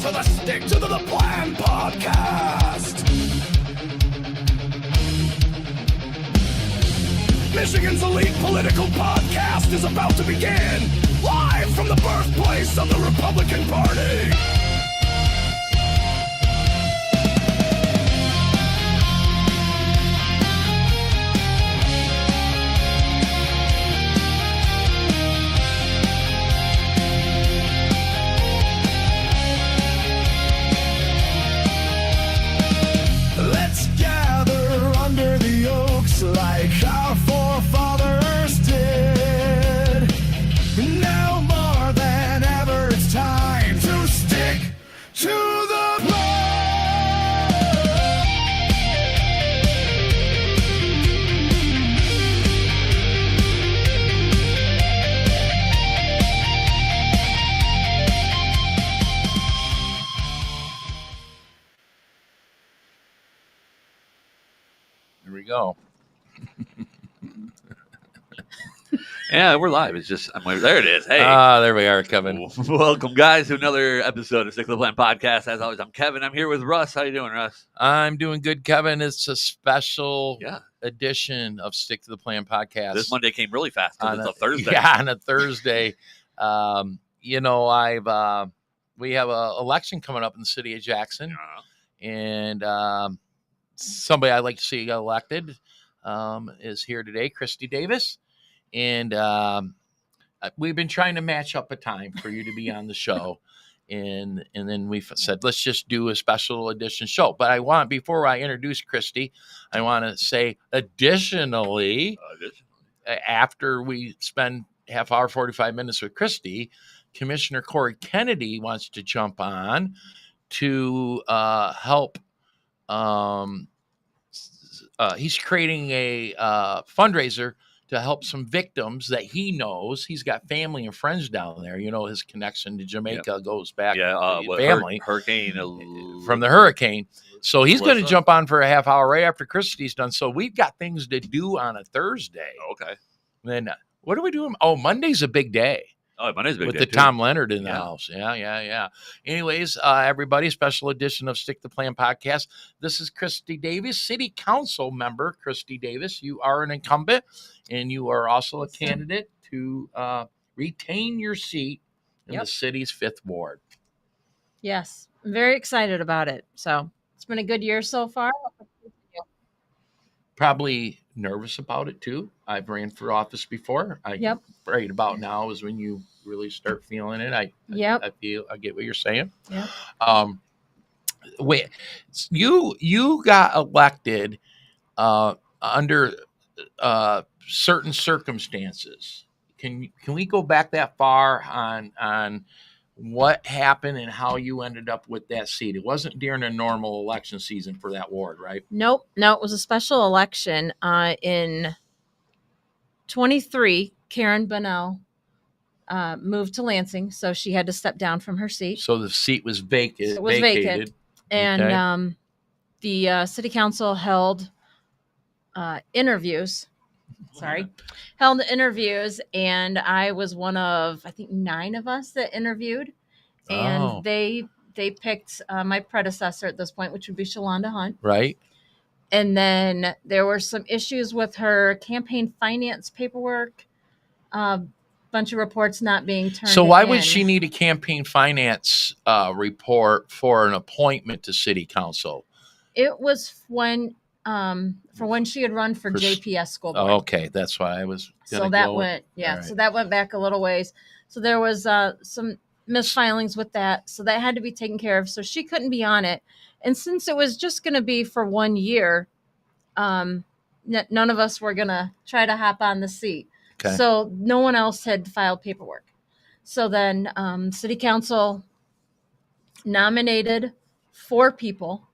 to the Stick to the Plan podcast. Michigan's elite political podcast is about to begin, live from the birthplace of the Republican Party. Let's gather under the oaks like our forefathers did. Now more than ever, it's time to stick to the plan. Here we go. Yeah, we're live. It's just, there it is. Hey. There we are, Kevin. Welcome, guys, to another episode of Stick to the Plan podcast. As always, I'm Kevin. I'm here with Russ. How you doing, Russ? I'm doing good, Kevin. It's a special edition of Stick to the Plan podcast. This Monday came really fast because it's a Thursday. Yeah, on a Thursday. We have an election coming up in the city of Jackson, and somebody I'd like to see elected is here today, Christy Davis. And we've been trying to match up a time for you to be on the show. And then we said, let's just do a special edition show. But before I introduce Christy, I want to say additionally, after we spend half hour, 45 minutes with Christy, Commissioner Corey Kennedy wants to jump on to help. He's creating a fundraiser to help some victims that he knows. He's got family and friends down there. You know, his connection to Jamaica goes back to family. Hurricane. From the hurricane. So he's going to jump on for a half hour right after Christy's done. So we've got things to do on a Thursday. Okay. Then what are we doing? Oh, Monday's a big day. Oh, Monday's a big with day the too. Tom Leonard in the house. Yeah. Anyways, everybody, special edition of Stick to the Plan podcast. This is Christy Davis, City Council member. Christy Davis, you are an incumbent, and you are also a candidate to retain your seat in the city's 5th ward. Yes, I'm very excited about it. So it's been a good year so far. Probably nervous about it too. I've ran for office before. Right about now is when you really start feeling it. I get what you're saying. Yeah. Wait, you got elected under certain circumstances. Can we go back that far on what happened and how you ended up with that seat? It wasn't during a normal election season for that ward, right? Nope. No, it was a special election in 23. Karen Bunnell moved to Lansing, so she had to step down from her seat. So the seat was vacated. It was vacant. And the city council held interviews. Held interviews, and I was one of, I think, 9 of us that interviewed. And they picked my predecessor at this point, which would be Shalonda Hunt. Right. And then there were some issues with her campaign finance paperwork, bunch of reports not being turned in. So why would she need a campaign finance report for an appointment to city council? It was for when she had run for JPS school board. Oh, okay, that's why I was. So that went, So that went back a little ways. So there was some misfilings with that. So that had to be taken care of. So she couldn't be on it. And since it was just going to be for 1 year, none of us were going to try to hop on the seat. Okay. So no one else had filed paperwork. So then city council nominated 4 people.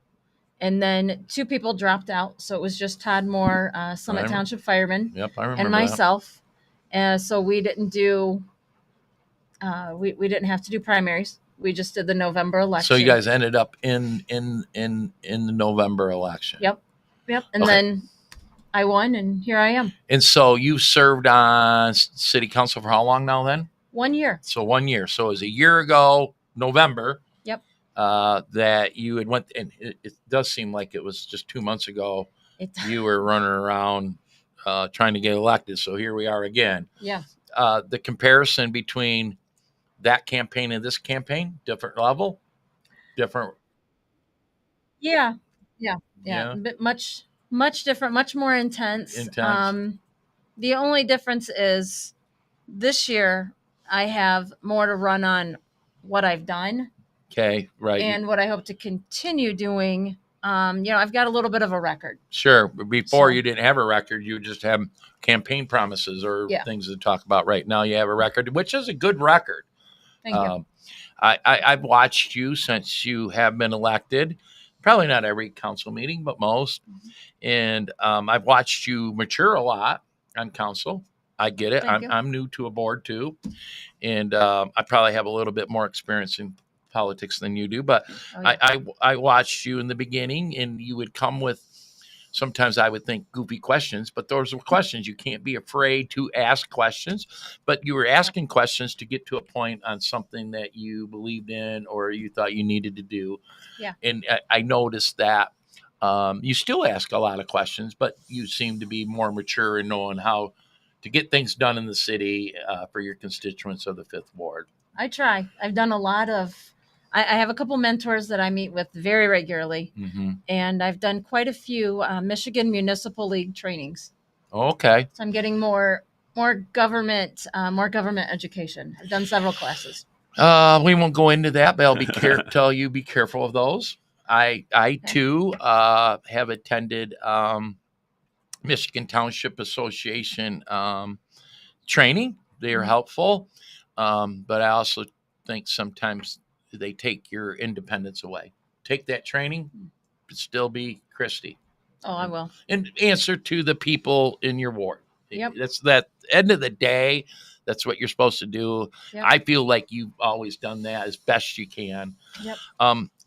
And then 2 people dropped out. So it was just Todd Moore, Summit Township fireman, I remember, and myself. So we didn't do, we didn't have to do primaries. We just did the November election. So you guys ended up in the November election. Yep. And then I won, and here I am. And so you served on city council for how long now then? 1 year. So 1 year. So it was a year ago, November. Yep. that you had went, and it does seem like it was just 2 months ago. You were running around trying to get elected. So here we are again. Yeah. The comparison between that campaign and this campaign, different level, different. Yeah. A bit much different, much more intense. The only difference is this year I have more to run on what I've done. Okay, right. And what I hope to continue doing. I've got a little bit of a record. Sure. Before you didn't have a record, you just have campaign promises or things to talk about. Right now you have a record, which is a good record. Thank you. I've watched you since you have been elected. Probably not every council meeting, but most. And I've watched you mature a lot on council. I get it. I'm new to a board too. And I probably have a little bit more experience in politics than you do, but I watched you in the beginning, and you would come with, sometimes I would think, goofy questions, but those are questions. You can't be afraid to ask questions, but you were asking questions to get to a point on something that you believed in or you thought you needed to do. Yeah. And I noticed that you still ask a lot of questions, but you seem to be more mature in knowing how to get things done in the city for your constituents of the 5th Ward. I try. I've done a lot of, I have a couple mentors that I meet with very regularly, and I've done quite a few Michigan Municipal League trainings. Okay. So I'm getting more government education. I've done several classes. We won't go into that, but I'll tell you be careful of those. I too have attended Michigan Township Association training. They are helpful, but I also think sometimes they take your independence away. Take that training, but still be Christy. Oh, I will. And answer to the people in your ward. Yep. That's that end of the day. That's what you're supposed to do. Yep. I feel like you've always done that as best you can. Yep.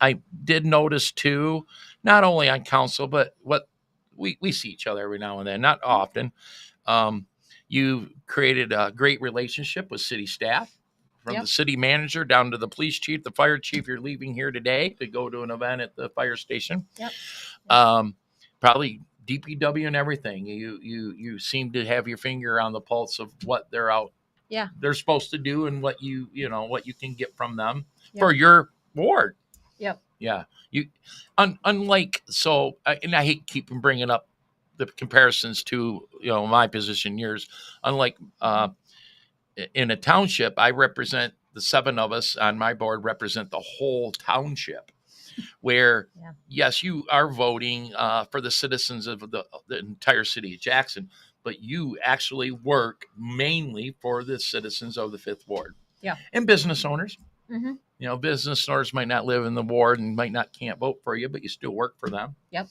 I did notice too, not only on council, but what we see each other every now and then, not often. You created a great relationship with city staff. From the city manager down to the police chief, the fire chief. You're leaving here today to go to an event at the fire station. Yep. Probably DPW and everything. You seem to have your finger on the pulse of what they're supposed to do and what you can get from them for your ward. Yep. Yeah. You unlike so, and I hate keeping bringing up the comparisons to my position, yours. Unlike in a township, I represent the 7 of us on my board represent the whole township, where yes, you are voting for the citizens of the entire city of Jackson, but you actually work mainly for the citizens of the 5th Ward. Yeah. And business owners. Mm-hmm. Business owners might not live in the ward and can't vote for you, but you still work for them. Yep.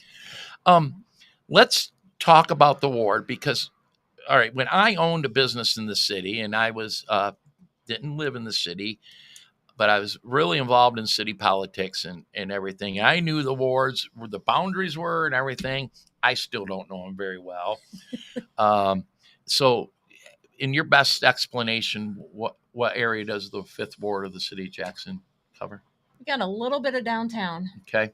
Let's talk about the ward because, all right, when I owned a business in the city and I was didn't live in the city, but I was really involved in city politics and everything. I knew the wards, where the boundaries were and everything. I still don't know them very well. So in your best explanation, what area does the 5th Ward of the city of Jackson cover? We got a little bit of downtown. Okay.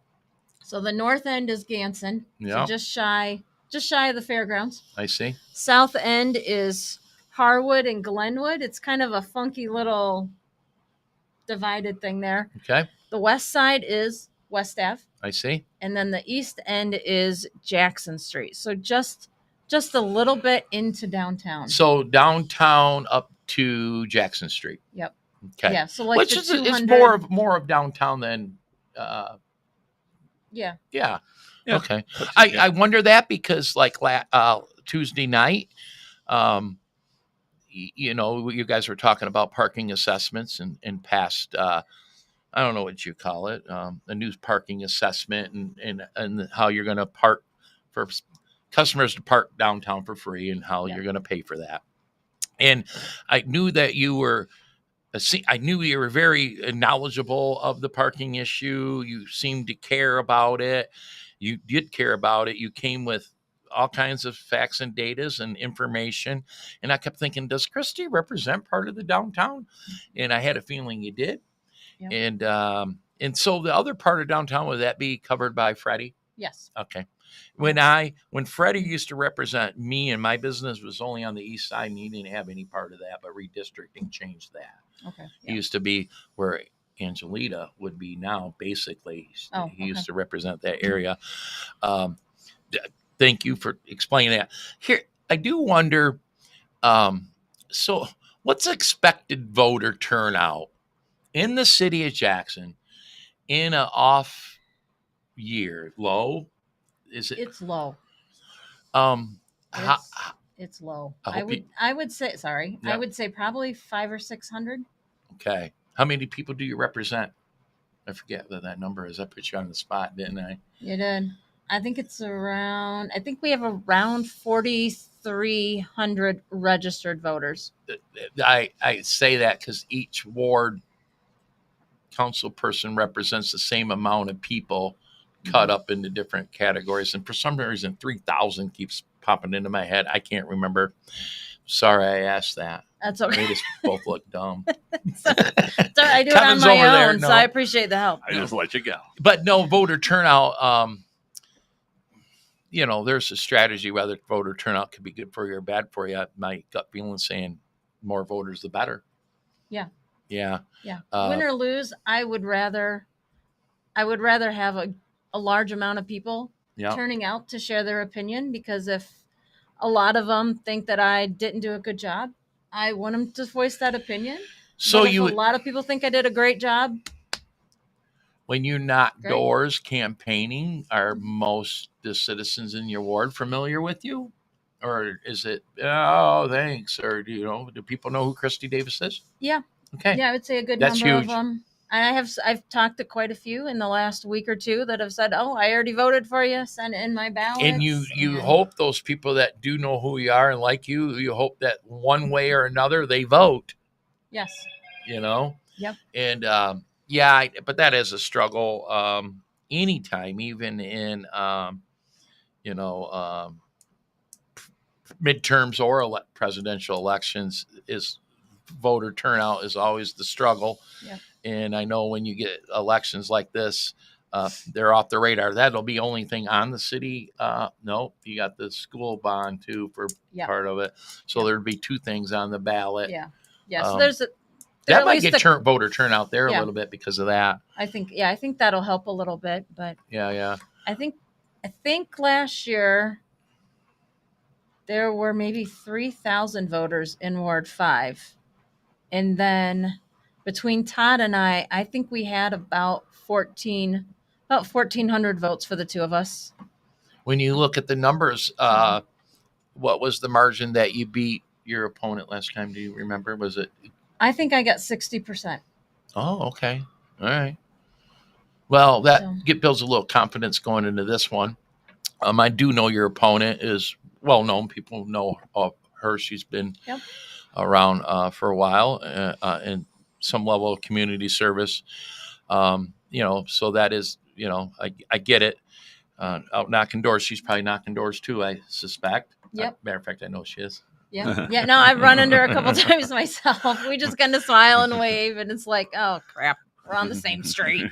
So the north end is Ganson. Yeah. So just shy of the fairgrounds. I see. South end is Harwood and Glenwood. It's kind of a funky little divided thing there. Okay. The west side is West Ave. I see. And then the east end is Jackson Street. So just a little bit into downtown. So downtown up to Jackson Street. Yep. Okay. Yeah. So like which the is 200... more of downtown than Yeah. Yeah. Okay. I wonder that because like Tuesday night, you guys were talking about parking assessments and past, I don't know what you call it, a new parking assessment and how you're going to park for customers to park downtown for free and how you're going to pay for that. And I knew that you were very knowledgeable of the parking issue. You seemed to care about it. You did care about it. You came with all kinds of facts and datas and information. And I kept thinking, does Christy represent part of the downtown? And I had a feeling you did. Yep. And And so the other part of downtown, would that be covered by Freddie? Yes. Okay. When Freddie used to represent me and my business was only on the east side, and he didn't have any part of that, but redistricting changed that. Okay. He used to be where Angelita would be now, basically. He used to represent that area. Thank you for explaining that. Here, I do wonder, so what's expected voter turnout in the city of Jackson in an off year? Low? Is it? It's low. It's low. I would say, sorry, yeah. I would say probably 500 or 600. Okay. How many people do you represent? I forget what that number is. I put you on the spot, didn't I? You did. I think we have around 4,300 registered voters. I say that because each ward council person represents the same amount of people cut up into different categories. And for some reason, 3,000 keeps popping into my head. I can't remember. Sorry, I asked that. That's okay. Made us both look dumb. I do Kevin's it on my own, so I appreciate the help. I just let you go. But no, voter turnout, there's a strategy whether voter turnout could be good for you or bad for you. My gut feeling saying more voters, the better. Yeah. Yeah. Yeah. Win or lose, I would rather have a large amount of people turning out to share their opinion, because if a lot of them think that I didn't do a good job, I want them to voice that opinion. So a lot of people think I did a great job. When you knock doors campaigning, are most the citizens in your ward familiar with you? Or is it, oh, thanks? Or, do people know who Christy Davis is? Yeah. Okay. Yeah, I would say a good number of them. I've talked to quite a few in the last week or two that have said, "Oh, I already voted for you. Send in my ballot." And you hope those people that do know who you are and like you hope that one way or another they vote. Yes. Yep. And but that is a struggle. Anytime, even in midterms or presidential elections, is voter turnout is always the struggle. Yeah. And I know when you get elections like this, they're off the radar. That'll be only thing on the city. No, you got the school bond too for part of it. So there'd be two things on the ballot. Yeah. Yeah. So that might get voter turnout there a little bit because of that. I think that'll help a little bit, but yeah. I think last year there were maybe 3,000 voters in Ward 5. And then between Todd and I think we had about 1,400 votes for the two of us. When you look at the numbers, what was the margin that you beat your opponent last time? Do you remember? Was it? I think I got 60%. Oh, okay. All right. Well, that builds a little confidence going into this one. I do know your opponent is well known. People know of her. She's been around for a while in some level of community service. So that is, I get it. Out knocking doors. She's probably knocking doors too, I suspect. Yep. Matter of fact, I know she is. Yeah. Yeah. No, I've run into her a couple times myself. We just kind of smile and wave, and it's like, oh crap, we're on the same street.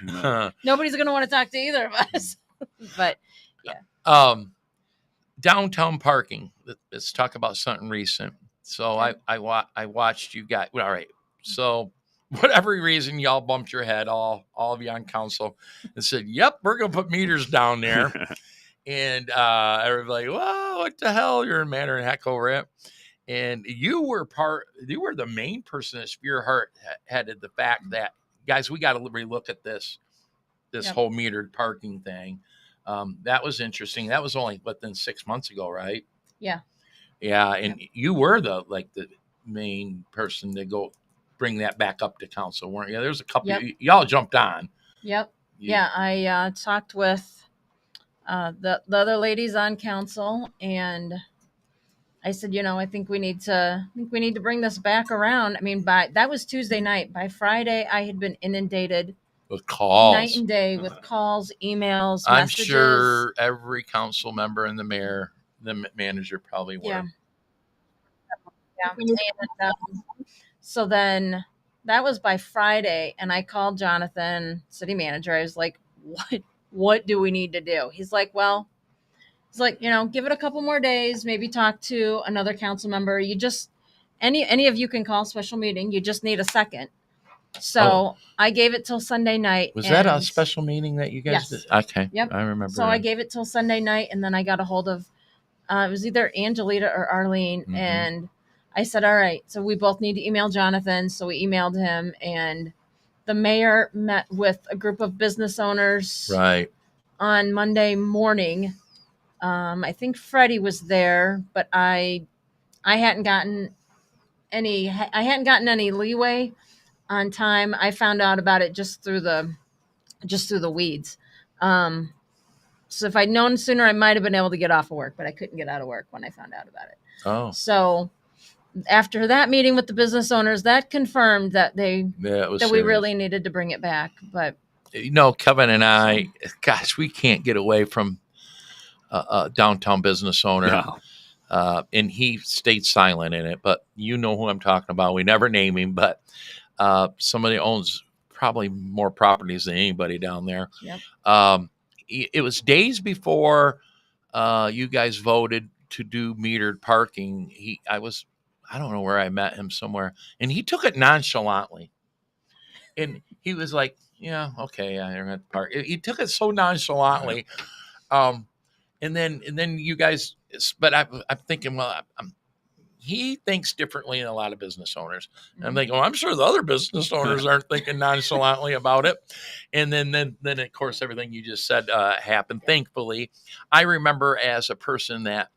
Nobody's going to want to talk to either of us. But yeah. Downtown parking. Let's talk about something recent. So I watched you guys. All right. So whatever reason, y'all bumped your head, all of you on council, and said, "Yep, we're gonna put meters down there." And everybody, "Whoa, what the hell?" You're madder than heck over it. And you were the main person that spearheaded the fact that, guys, we got to relook at this whole metered parking thing. That was interesting. That was only within 6 months ago, right? Yeah. Yeah, and you were the main person to go bring that back up to council, weren't you? There's a couple y'all jumped on. Yep. Yeah, I talked with the other ladies on council, and I said, I think we need to bring this back around. I mean, that was Tuesday night. By Friday, I had been inundated with calls, night and day, with calls, emails, I'm messages. sure every council member and the mayor, the manager probably were. Yeah. And, so then that was by Friday, and I called Jonathan, city manager. I was like, what do we need to do? He's like, well, give it a couple more days, maybe talk to another council member. You just, any of you can call a special meeting. You just need a second. So I gave it till Sunday night. Was that a special meeting that you guys did? Okay. Yep. I remember. So I gave it till Sunday night, and then I got a hold of, it was either Angelita or Arlene. Mhm. And I said, all right, so we both need to email Jonathan. So we emailed him, and the mayor met with a group of business owners Right. on Monday morning. I think Freddie was there, but I hadn't gotten any leeway on time. I found out about it just through the weeds. So if I'd known sooner, I might have been able to get off of work, but I couldn't get out of work when I found out about it. Oh. So after that meeting with the business owners, that confirmed that we really needed to bring it back. But Kevin and I, gosh, we can't get away from a downtown business owner. No. And he stayed silent in it, but you know who I'm talking about. We never name him, but somebody owns probably more properties than anybody down there. Yep. It was days before you guys voted to do metered parking. I don't know where I met him somewhere, and he took it nonchalantly. And he was like, yeah, okay, I don't have to park. He took it so nonchalantly. And then you guys, but I'm thinking, well, he thinks differently than a lot of business owners. And I'm thinking, well, I'm sure the other business owners aren't thinking nonchalantly about it. And then of course, everything you just said happened. Thankfully, I remember as a person that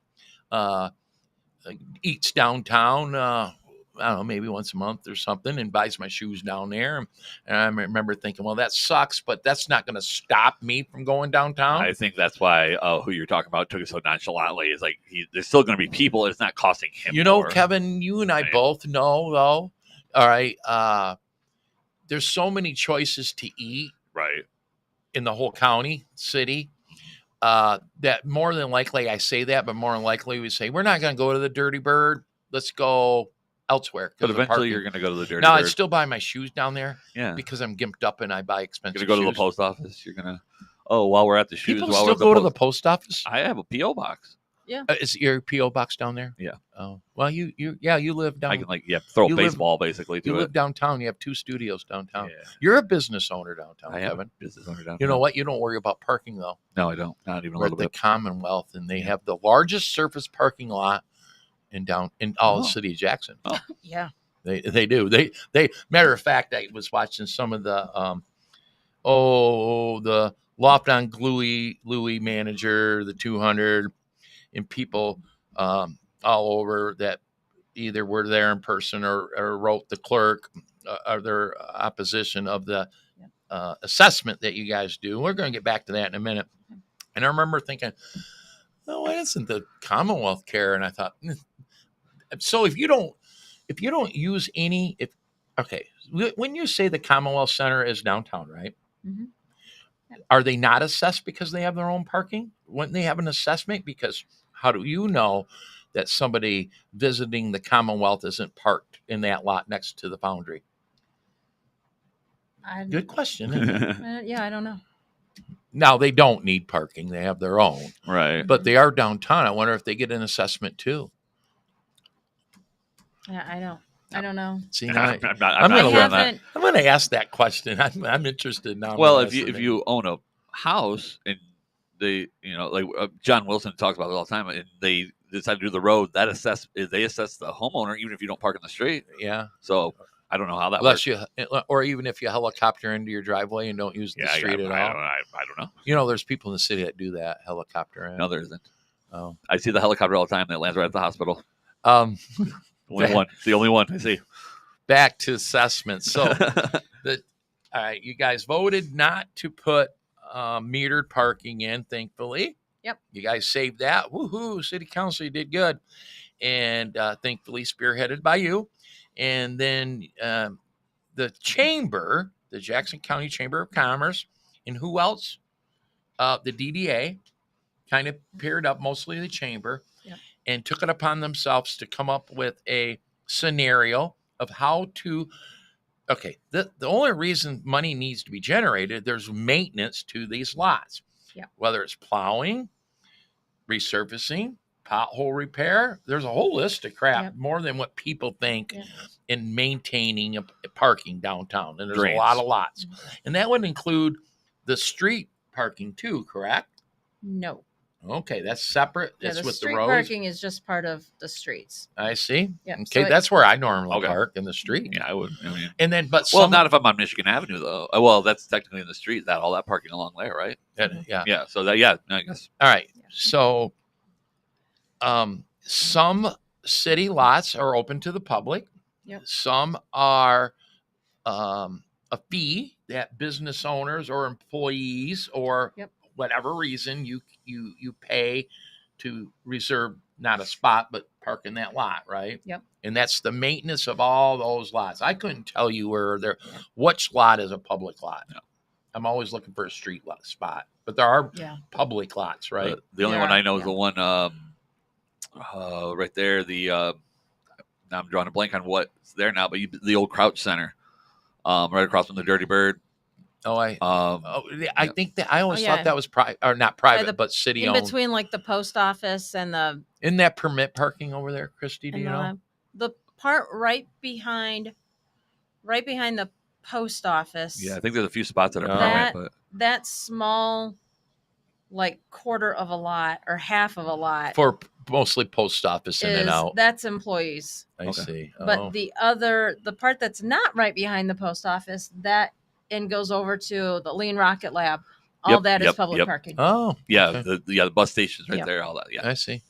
eats downtown, I don't know, maybe once a month or something, and buys my shoes down there. And I remember thinking, well, that sucks, but that's not going to stop me from going downtown. I think that's why who you're talking about took it so nonchalantly. Is like there's still going to be people. It's not costing him. More. Kevin, you and I both know, though. All right, there's so many choices to eat, right, in the whole county, city. That more than likely, I say that, but more than likely, we say we're not going to go to the Dirty Bird. Let's go elsewhere. But eventually you're going to go to the Dirty Bird. No, I'd still buy my shoes down there. Yeah. Because I'm gimped up and I buy expensive shoes. You're going to go to the post office. You're going to, while we're at the shoes. People still go to the post office? I have a P.O. box. Yeah. Is your P.O. box down there? Yeah. Oh, well, you live down. I can throw a baseball basically to it. You live downtown. You have 2 studios downtown. Yeah. You're a business owner downtown, I Kevin. am a business owner downtown. You know what? You don't worry about parking, though. No, I don't. Not even a We're little at bit. the Commonwealth, and they have the largest surface parking lot in all the city of Jackson. Oh. Yeah. They do. They matter of fact, I was watching some of the the Loft on Louis manager, the 200, and people all over that either were there in person or wrote the clerk or their opposition of the assessment that you guys do. We're going to get back to that in a minute. And I remember thinking, oh, why doesn't the Commonwealth care? And I thought, so if you don't use any, when you say the Commonwealth Center is downtown, right? Mm-hmm. Are they not assessed because they have their own parking? Wouldn't they have an assessment? Because how do you know that somebody visiting the Commonwealth isn't parked in that lot next to the Foundry? Good question. Isn't it? Yeah, I don't know. Now, they don't need parking. They have their own. Right. But they are downtown. I wonder if they get an assessment too. Yeah, I don't know. See, I'm going to ask that question. I'm interested now. Well, if you own a house and they, John Wilson talks about it all the time, and they decide to do the road, they assess the homeowner even if you don't park in the street. Yeah. So I don't know how that works. Or even if you helicopter into your driveway and don't use the street at all. I don't know. There's people in the city that do that, helicopter in. No, there isn't. Oh. I see the helicopter all the time that lands right at the hospital. Only one. It's the only one I see. Back to assessments. So, all right, you guys voted not to put metered parking in, thankfully. Yep. You guys saved that. Woohoo! City Council, you did good. And thankfully spearheaded by you. And then the chamber, the Jackson County Chamber of Commerce, and who else? The DDA kind of paired up, mostly the chamber. Yep. And took it upon themselves to come up with a scenario of how to okay, the only reason money needs to be generated, there's maintenance to these lots. Yeah. Whether it's plowing, resurfacing, pothole repair, there's a whole list of crap, Yep. more than what people think Yep. in maintaining a parking downtown. And there's Drains. a lot of lots. And that would include the street parking too, correct? No. Okay, that's separate. Yeah, That's the with the street roads. parking is just part of the streets. I see. Yep. Okay, So that's where I normally Okay. park, in the street. Yeah, I would. I mean, And then, but well, some, not if I'm on Michigan Avenue though. Well, that's technically in the street. That all that parking along there, right? yeah. Yeah. So that, yeah, I guess. All right. So, some city lots are open to the public. Yep. Some are a fee that business owners or employees or Yep. whatever reason you pay to reserve not a spot but park in that lot, right? Yep. And that's the maintenance of all those lots. I couldn't tell you which lot is a public lot. No. I'm always looking for a street lot spot, but there are Yeah. public lots, right? The only one Yeah, I know is yeah. the one right there. Now I'm drawing a blank on what's there now, but the old Crouch Center, right across from the Dirty Bird. I Yeah. think that I always yeah. thought that was private, or not private, the- but city In owned. between like the post office and the Isn't that permit parking over there, Christy? Do you know? the part right behind the post office. Yeah, I think there's a few spots that are That- permanent, but That small, like quarter of a lot or half of a lot For mostly post office in and out. that's employees. I Okay. see. But Oh. the part that's not right behind the post office, that and goes over to the Lean Rocket Lab. All Yep, that is yep, public yep. parking. Oh, yeah, okay. the bus stations right Yep. there, all that. Yeah, I see.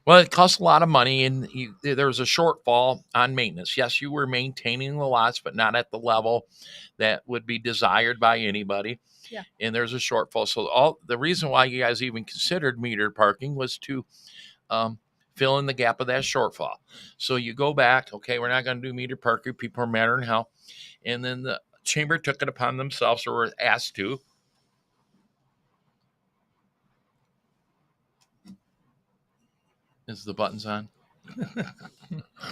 Well, it costs a lot of money, and there's a shortfall on maintenance. Yes, you were maintaining the lots, but not at the level that would be desired by anybody. Yeah. And there's a shortfall. So the reason why you guys even considered metered parking was to fill in the gap of that shortfall. So you go back, okay, we're not going to do metered parking. People are madder than hell. And then the chamber took it upon themselves, or were asked to. Is the buttons on?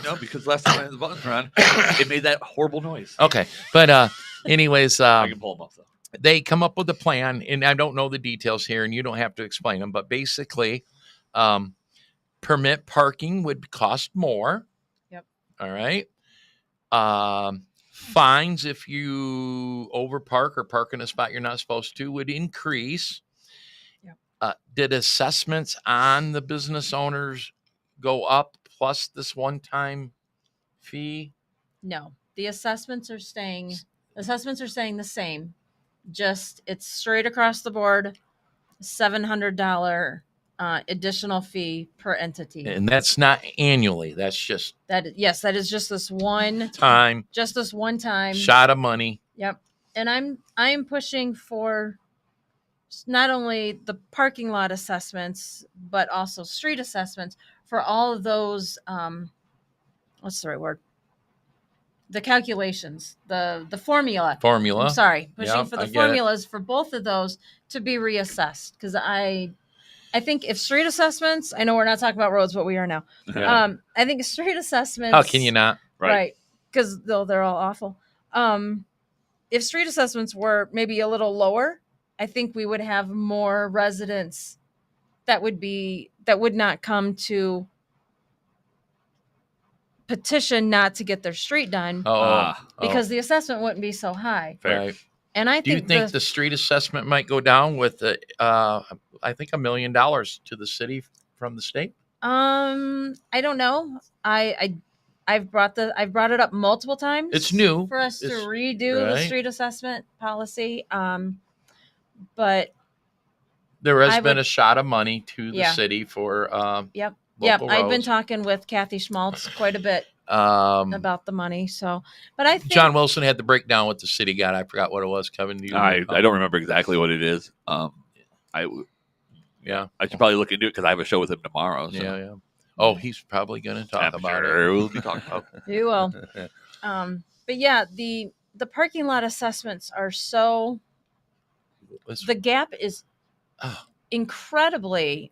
no, because last time I had the buttons were on, it made that horrible noise. Okay. But anyways, I can pull them off though. they come up with a plan, and I don't know the details here, and you don't have to explain them, but basically, permit parking would cost more. Yep. All right. Fines if you overpark or park in a spot you're not supposed to would increase. Yep. Did assessments on the business owners go up plus this one-time fee? No, the assessments are staying the same. Just it's straight across the board, $700 additional fee per entity. And that's not annually. That's just That is just this one time, time. shot of money. Yep. And I'm pushing for not only the parking lot assessments, but also street assessments for all of those. What's the right word? The calculations, the formula. Formula. I'm sorry, pushing Yep, for I the get it. formulas for both of those to be reassessed, because I think if street assessments, I know we're not talking about roads, but we are now. Yeah. I think street assessments. How can you not? Right. Because they're all awful. If street assessments were maybe a little lower, I think we would have more residents that would not come to petition not to get their street done because the assessment wouldn't be so high. Fair. Right. And I Do you think, think the street assessment might go down with I think $1 million to the city from the state? I don't know. I've brought it up multiple times. It's new. for us to It's- redo the right. street assessment policy. But There has I been would- a shot of money to the Yeah. city for yep. local I've been roads. talking with Kathy Schmaltz quite a bit Um, about the money. So, but I think John Wilson had the breakdown with the city got. I forgot what it was. Kevin, do you? I don't remember exactly what it is. Yeah. I should probably look into it because I have a show with him tomorrow. So. Yeah. Oh, he's probably going to talk I'm about sure we'll be talking about. you will. But yeah, the parking lot assessments are so. It's- The gap is Oh. incredibly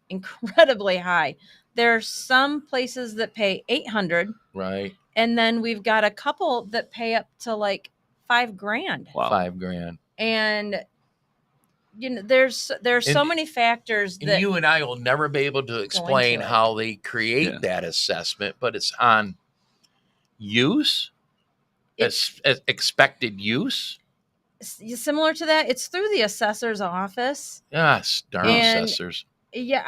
high. There's some places that pay $800, Right. and then we've got a couple that pay up to like $5,000. Wow. $5,000. And there's so And- many factors And that you and I will never be able to explain it. how they create Yeah. that assessment, but it's on use, as expected use. similar to that. It's through the assessor's office. Yes, darn And- assessors. Yeah,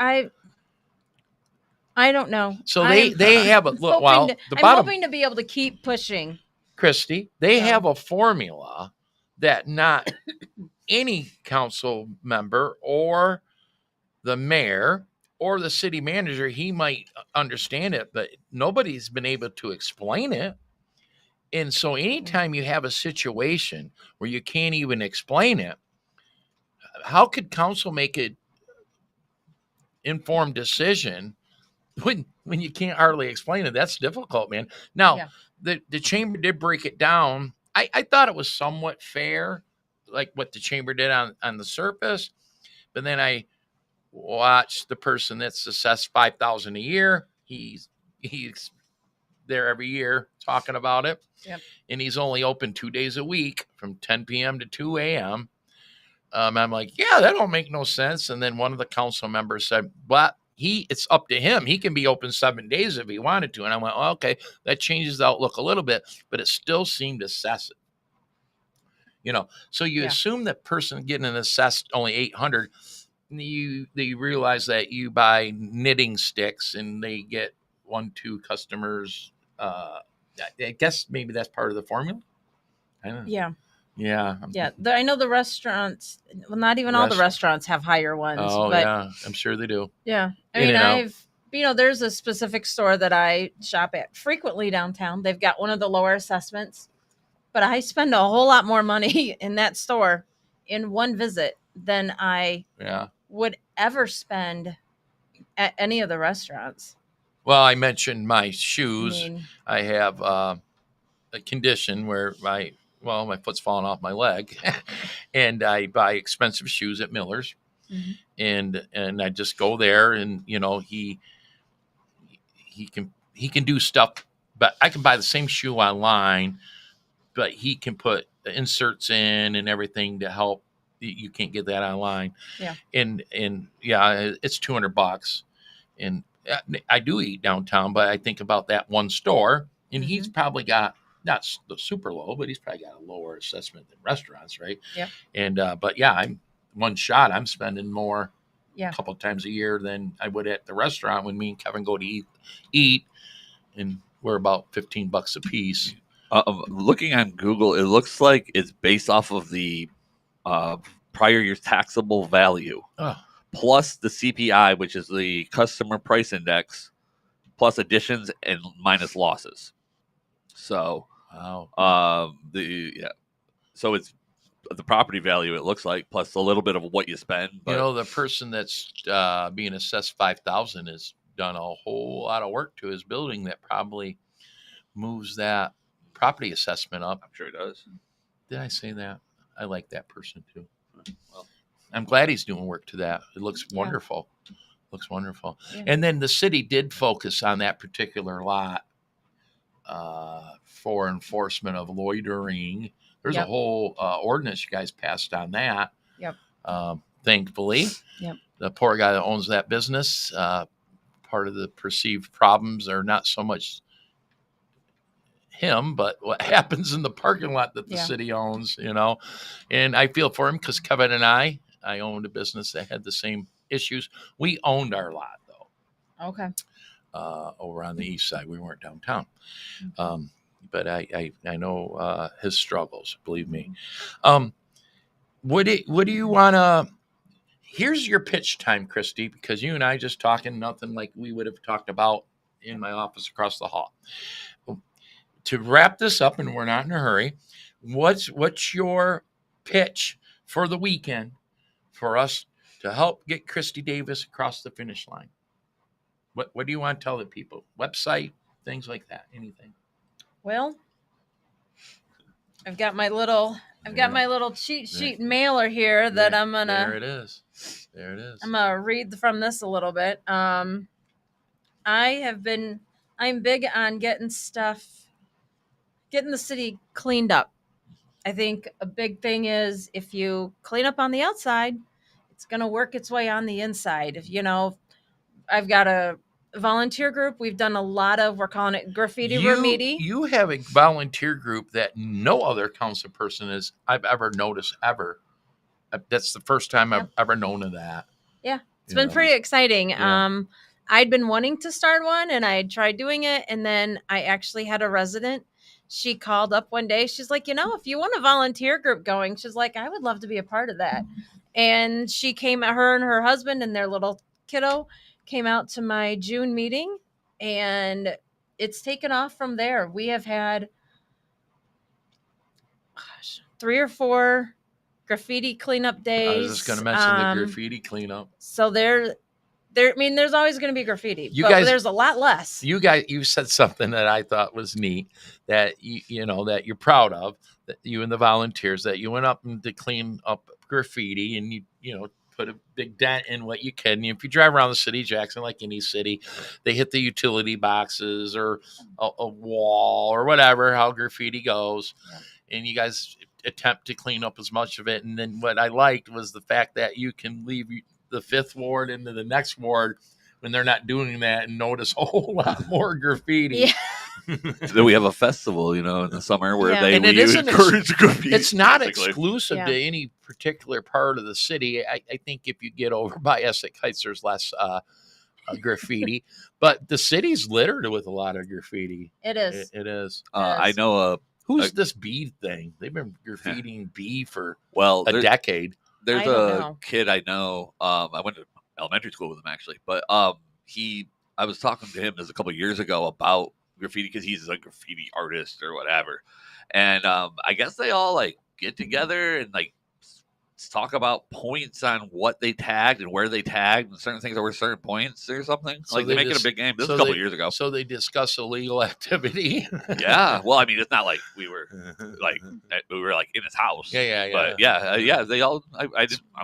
I don't know. So they have a look. Well, the I'm bottom, hoping to be able to keep pushing. Christy, they So- have a formula that not any council member or the mayor or the city manager, he might understand it, but nobody's been able to explain it. And so anytime you have a situation where you can't even explain it, how could council make an informed decision when you can't hardly explain it? That's difficult, man. Now, Yeah. the chamber did break it down. I thought it was somewhat fair, like what the chamber did on the surface, but then I watched the person that's assessed $5,000 a year. He's there every year talking about it. Yep. And he's only open 2 days a week from 10 p.m. to 2 a.m. I'm like, yeah, that don't make no sense. And then one of the council members said, well, it's up to him. He can be open 7 days if he wanted to. And I went, well, okay, that changes the outlook a little bit, but it still seemed excessive. So you Yeah. assume that person getting an assessed only 800, you realize that you buy knitting sticks and they get 1-2 customers. I guess maybe that's part of the formula. I don't know. Yeah. Yeah. Yeah. I know the restaurants, well, not even all the restaurants have higher ones. Oh, but yeah. I'm sure they do. Yeah. I In mean, and out. there's a specific store that I shop at frequently downtown. They've got one of the lower assessments, but I spend a whole lot more money in that store in one visit than I would ever spend at any of the restaurants. Well, I mentioned my I shoes. mean, I have a condition where my foot's falling off my leg, and I buy expensive shoes at Miller's, Mhm. and I just go there, and he can do stuff, but I can buy the same shoe online, but he can put inserts in and everything to help. You can't get that online. Yeah. And yeah, it's $200, and I do eat downtown, but I think about that one store, and he's probably got not super low, but he's probably got a lower assessment than restaurants, right? Yep. And but yeah, I'm one shot. I'm spending more Yeah. a couple of times a year than I would at the restaurant when me and Kevin go to eat, and we're about $15 a piece. Looking on Google, it looks like it's based off of the prior year's taxable value plus the CPI, which is the customer price index, plus additions and minus losses. So, Wow. so it's the property value. It looks like plus a little bit of what you spend. But The person that's being assessed $5,000 has done a whole lot of work to his building that probably moves that property assessment up. I'm sure it does. Did I say that? I like that person too. Well, I'm glad he's doing work to that. It looks wonderful. Looks wonderful. Yeah. And then the city did focus on that particular lot for enforcement of loitering. There's a whole ordinance you guys passed on that. Yep. Thankfully. Yep. The poor guy that owns that business, part of the perceived problems are not so much him, but what happens in the parking lot that the city owns, and I feel for him because Kevin and I owned a business that had the same issues. We owned our lot though. Okay. Over on the east side. We weren't downtown. But I know his struggles, believe me. What do you want to, here's your pitch time, Christy, because you and I just talking nothing like we would have talked about in my office across the hall. To wrap this up, and we're not in a hurry, what's your pitch for the weekend for us to help get Christy Davis across the finish line? What do you want to tell the people? Website, things like that, anything? Well, I've got my little cheat sheet mailer here that I'm gonna. There it is. I'm gonna read from this a little bit. I'm big on getting the city cleaned up. I think a big thing is if you clean up on the outside, it's going to work its way on the inside. I've got a volunteer group. We're calling it graffiti remedy. You have a volunteer group that no other council person I've ever noticed ever. That's the first time I've ever known of that. Yeah, it's been pretty exciting. Yeah. I'd been wanting to start one, and I had tried doing it, and then I actually had a resident. She called up one day. She's like, if you want a volunteer group going, she's like, I would love to be a part of that. And she came, her and her husband and their little kiddo came out to my June meeting, and it's taken off from there. We have had 3 or 4 graffiti cleanup days. I was just going to mention the graffiti cleanup. So there's always going to be graffiti, but there's a lot less. You said something that I thought was neat, that that you're proud of, that you and the volunteers, that you went up to clean up graffiti, and you put a big dent in what you can. If you drive around the city of Jackson, like any city, they hit the utility boxes or a wall or whatever, how graffiti goes. Yeah. And you guys attempt to clean up as much of it. And then what I liked was the fact that you can leave the 5th ward into the next ward when they're not doing that and notice a whole lot more graffiti. Yeah. Then we have a festival, in the summer where we encourage graffiti. It's not exclusive to any particular part of the city. I think if you get over by Essex Heights, there's less graffiti, but the city's littered with a lot of graffiti. It is. It is. I know who's this bee thing? They've been graffitiing bee for a decade. There's a kid I know. I went to elementary school with him actually, but I was talking to him a couple of years ago about graffiti because he's a graffiti artist or whatever, and I guess they all get together and talk about points on what they tagged and where they tagged and certain things over certain points or something. So they make it a big game. This was a couple of years ago. So they discuss illegal activity. Yeah. Well, I mean, it's not like we were in his house. Yeah. But yeah. They all. I'm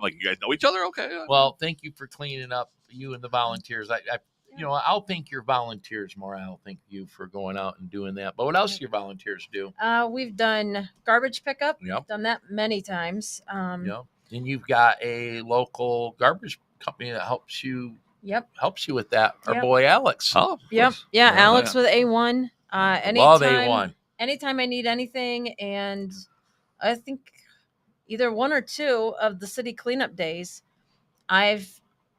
like, you guys know each other, okay? Well, thank you for cleaning up, you and the volunteers. I'll thank your volunteers more. I don't thank you for going out and doing that. But what else do your volunteers do? We've done garbage pickup. Yep. Done that many times. Yep. And you've got a local garbage company that helps you. Yep. Helps you with that. Our boy Alex. Oh. Yep. Yeah. Alex with A1. Love A1. Anytime I need anything, and I think either 1 or 2 of the city cleanup days, I've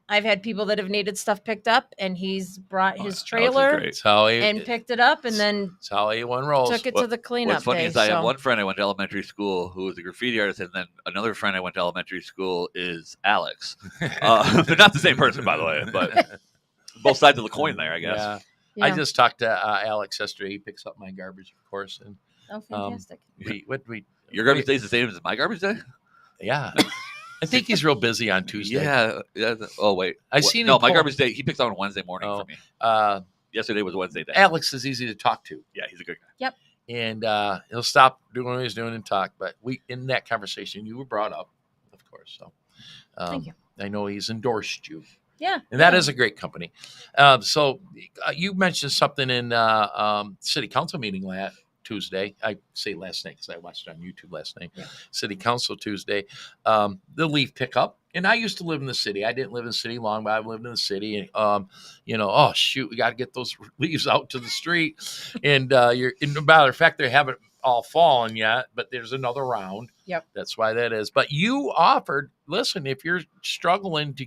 had people that have needed stuff picked up, and he's brought his trailer and picked it up, and then that's how A1 rolls. Took it to the cleanup. What's funny is I have one friend I went to elementary school who was a graffiti artist, and then another friend I went to elementary school is Alex. They're not the same person, by the way, but both sides of the coin there, I guess. Yeah. I just talked to Alex yesterday. He picks up my garbage, of course. And fantastic. Your garbage day is the same as my garbage day? Yeah. I think he's real busy on Tuesday. Yeah. Oh, wait. I seen him. No, my garbage day, he picks on Wednesday morning for me. Yesterday was Wednesday day. Alex is easy to talk to. Yeah, he's a good guy. Yep. And he'll stop doing what he's doing and talk. But in that conversation, you were brought up, of course. So thank you. I know he's endorsed you. Yeah. And that is a great company. So you mentioned something in city council meeting last Tuesday. I say last night because I watched it on YouTube last night. Yeah. City Council Tuesday. The leaf pickup. And I used to live in the city. I didn't live in the city long, but I lived in the city. And, oh, shoot, we got to get those leaves out to the street. And in a matter of fact, they haven't all fallen yet, but there's another round. Yep. That's why that is. But you offered, listen, if you're struggling to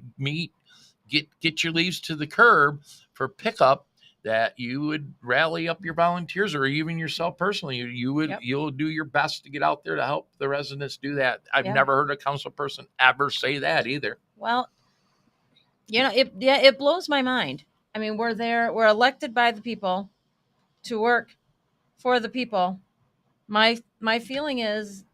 get your leaves to the curb for pickup, that you would rally up your volunteers or even yourself personally. You'll do your best to get out there to help the residents do that. I've never heard a council person ever say that either. Well, it blows my mind. I mean, we're elected by the people to work for the people. My feeling is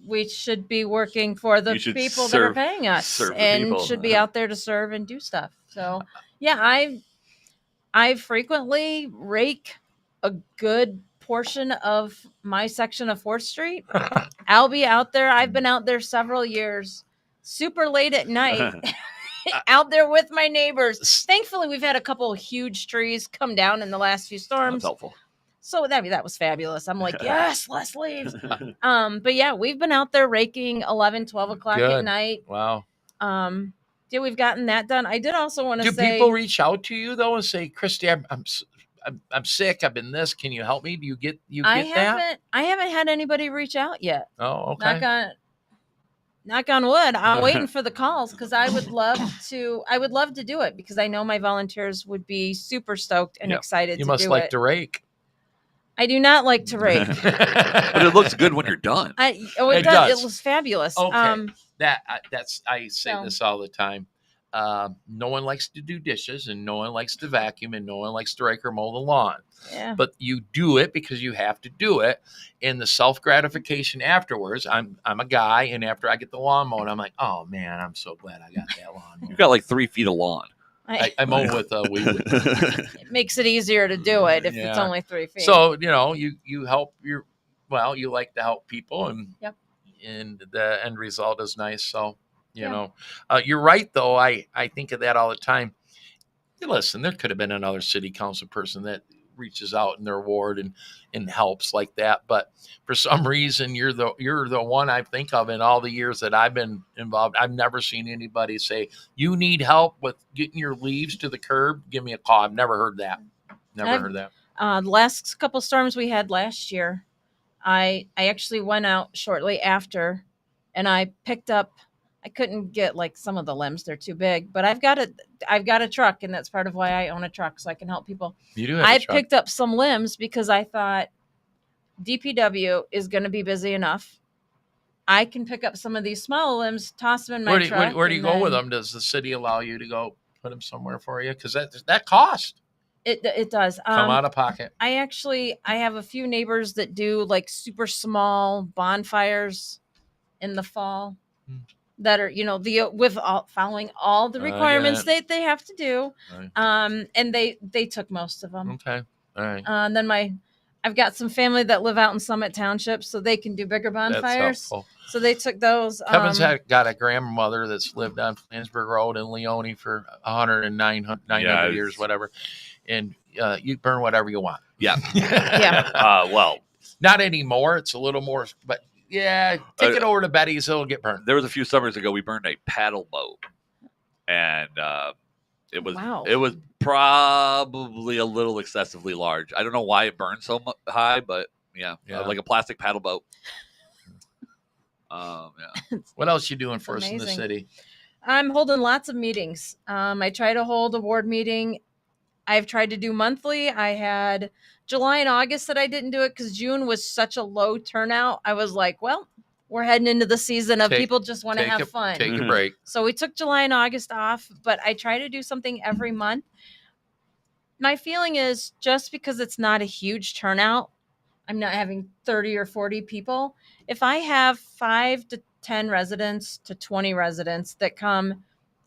we should be working for the people that are paying us and should be out there to serve and do stuff. So yeah, I frequently rake a good portion of my section of 4th Street. I'll be out there. I've been out there several years, super late at night, out there with my neighbors. Thankfully, we've had a couple of huge trees come down in the last few storms. That's helpful. So that was fabulous. I'm like, yes, less leaves. But yeah, we've been out there raking 11, 12 o'clock at night. Wow. Yeah, we've gotten that done. I did also want to say, do people reach out to you though and say, Christy, I'm sick. I've been this. Can you help me? Do you get that? I haven't had anybody reach out yet. Oh, okay. Knock on wood. I'm waiting for the calls because I would love to do it because I know my volunteers would be super stoked and excited to do it. You must like to rake. I do not like to rake. But it looks good when you're done. It does. It was fabulous. Okay. I say this all the time. No one likes to do dishes and no one likes to vacuum and no one likes to rake or mow the lawn. Yeah. But you do it because you have to do it. And the self-gratification afterwards, I'm a guy, and after I get the lawn mowed, I'm like, oh man, I'm so glad I got that lawn mowed. You've got like 3 feet of lawn. I mow with a weed. It makes it easier to do it if it's only 3 feet. So, you help you like to help people, and and the end result is nice. So, you're right though. I think of that all the time. Listen, there could have been another city council person that reaches out in their ward and helps like that, but for some reason you're the one I think of in all the years that I've been involved. I've never seen anybody say, you need help with getting your leaves to the curb, give me a call. I've never heard that. Heard that. The last couple storms we had last year, I actually went out shortly after and I picked up, I couldn't get like some of the limbs, they're too big, but I've got a truck, and that's part of why I own a truck, so I can help people. You do have I a truck. picked up some limbs because I thought DPW is going to be busy enough. I can pick up some of these small limbs, toss them in my truck. Where do you go with them? Does the city allow you to go put them somewhere for you? Because that cost. It does. Come out of pocket. I have a few neighbors that do like super small bonfires in the fall. That are, following all the requirements they have to do. Right. And they took most of them. Okay. All right. And then I've got some family that live out in Summit Township, so they can do bigger bonfires. So they took those. Kevin's got a grandmother that's lived on Flansburgh Road in Leone for 900 years, whatever. And you burn whatever you want. Yeah. Yeah. Well, not anymore. It's a little more, but yeah, take it over to Betty's. It'll get burned. There was a few summers ago we burned a paddle boat, and it was probably a little excessively large. I don't know why it burned so high, but like a plastic paddle boat. What else you doing for us in the city? I'm holding lots of meetings. I try to hold a ward meeting. I've tried to do monthly. I had July and August that I didn't do it because June was such a low turnout. I was like, well, we're heading into the season of people just want to have fun. Take a break. So we took July and August off, but I try to do something every month. My feeling is just because it's not a huge turnout, I'm not having 30 or 40 people. If I have 5 to 10 residents to 20 residents that come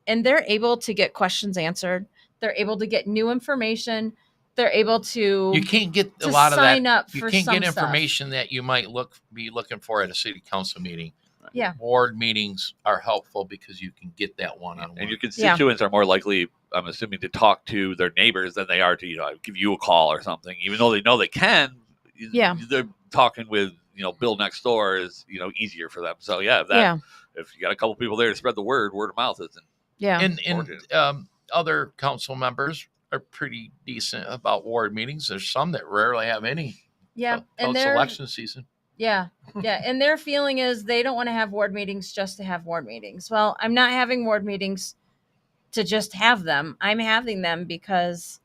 and they're able to get questions answered, they're able to get new information. They're able to. You can't get a lot of that. You can't get information that you might be looking for at a city council meeting. Yeah. Ward meetings are helpful because you can get that one-on-one. And your constituents are more likely, I'm assuming, to talk to their neighbors than they are to, give you a call or something. Even though they know they can. Yeah. They're talking with, Bill next door is, easier for them. So if you got a couple people there to spread the word of mouth isn't. Yeah. And other council members are pretty decent about ward meetings. There's some that rarely have any. Yeah. And it's election season. Yeah. Yeah. And their feeling is they don't want to have ward meetings just to have ward meetings. Well, I'm not having ward meetings to just have them. I'm having them because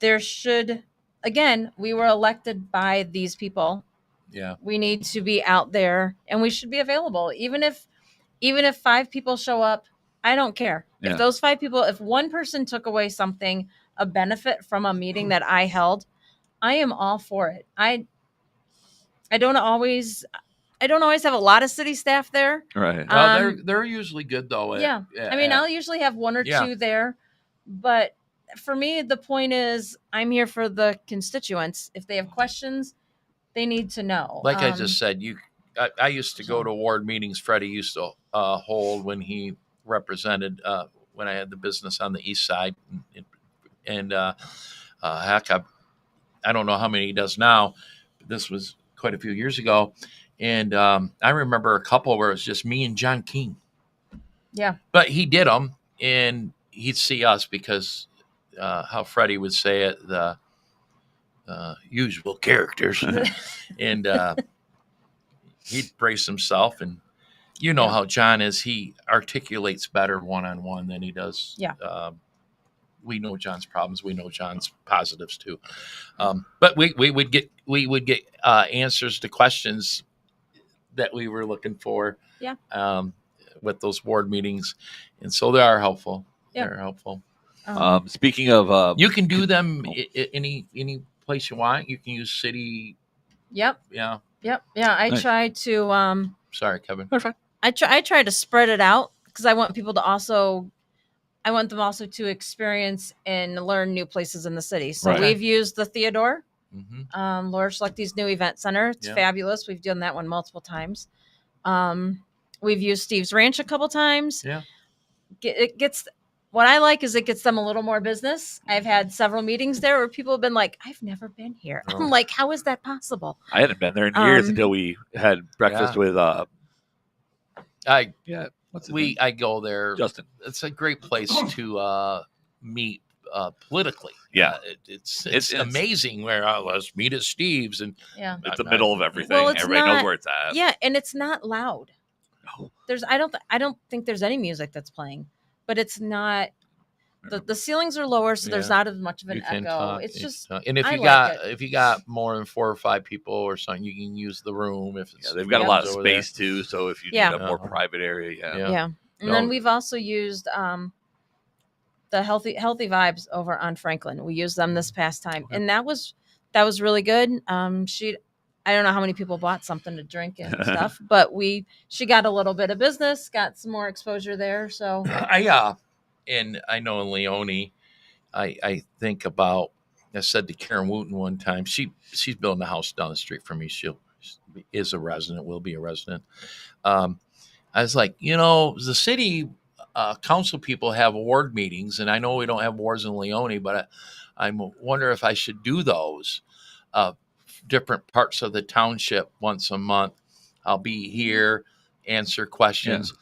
we were elected by these people. Yeah. We need to be out there and we should be available. Even if 5 people show up, I don't care. Yeah. If those 5 people, if one person took away something, a benefit from a meeting that I held, I am all for it. I don't always have a lot of city staff there. Right. They're usually good though. I'll usually have 1 or 2 there, but for me, the point is I'm here for the constituents. If they have questions, they need to know. Like I just said, I used to go to ward meetings Freddie used to hold when he represented when I had the business on the east side, and heck, I don't know how many he does now, but this was quite a few years ago. And I remember a couple where it was just me and John King. Yeah. But he did them, and he'd see us because how Freddie would say it, the usual characters. And he'd brace himself. And you know how John is. He articulates better one-on-one than he does. Yeah. We know John's problems. We know John's positives too. But we would get answers to questions that we were looking for. Yeah. With those board meetings, and so they are helpful. Yeah. They're helpful. Speaking of, You can do them any place you want. You can use city. Yep. Yeah. Yep. Yeah. I Nice. try to. Sorry, Kevin. I try to spread it out because I want people to also. I want them also to experience and learn new places in the city. So Right. we've used the Theodore, Mm-hmm. Laura Schlechte's new event center. It's Yeah. fabulous. We've done that one multiple times. We've used Steve's Ranch a couple times. Yeah. It gets. What I like is it gets them a little more business. I've had several meetings there where people have been like, "I've never been here." Oh. I'm like, "How is that possible?" I hadn't been there in years until we had breakfast with I what's his name? I go there. Justin. It's a great place to meet politically. Yeah. It's amazing where let's meet at Steve's, and Yeah. It's the middle of everything. Well, it's Everybody not- knows where it's at. Yeah, and it's not loud. No. I don't think there's any music that's playing, but it's not. The ceilings are lower, so there's Yeah. not as much of an you can echo. talk, It's you just can talk. And if I you like got it. if you got more than 4 or 5 people or something, you can use the room. If it's Yeah, they've got a lot of over there. space too. So if you Yeah. need a more Uh-huh. private area, Yeah. yeah. And No. then we've also used the healthy vibes over on Franklin. We used them this past time, Okay. and that was really good. I don't know how many people bought something to drink and stuff, but she got a little bit of business, got some more exposure there. So And I know in Leone, I think about. I said to Karen Wooten one time, she's building a house down the street from me. She is a resident, will be a resident. I was like, the city council people have ward meetings, and I know we don't have wards in Leone, but I wonder if I should do those different parts of the township once a month. I'll be here, answer questions.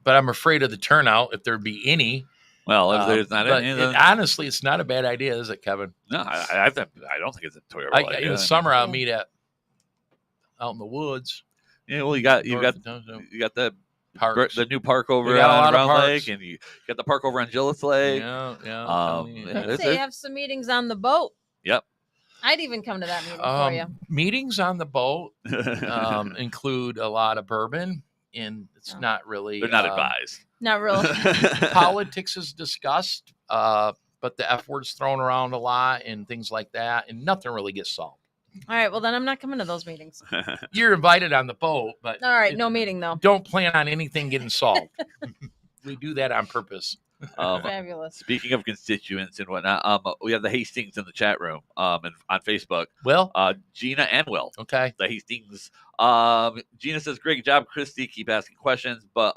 But I'm afraid of the turnout, if there'd be any. Well, if there's not but any, then honestly, it's not a bad idea, is it, Kevin? no, I don't think it's a terrible idea. In the summer, I'll meet out in the woods. Yeah, well, you got the Parks. the new park over We got a lot on of Round parks. Lake, and you got the park over on Gillis Lake. Yeah. Yeah, I'd say have some meetings on the boat. Yep. I'd even come to that meeting for you. Meetings on the boat include a lot of bourbon, and it's not really. They're not advised. Not really. Politics is discussed, but the F word's thrown around a lot and things like that, and nothing really gets solved. All right. Well, then I'm not coming to those meetings. You're invited on the boat, but All right. No meeting though. don't plan on anything getting solved. We do that on purpose. Fabulous. Speaking of constituents and whatnot, we have the Hastings in the chat room and on Facebook. Will? Gina and Will. Okay. The Hastings. Gina says, great job, Christy. Keep asking questions. But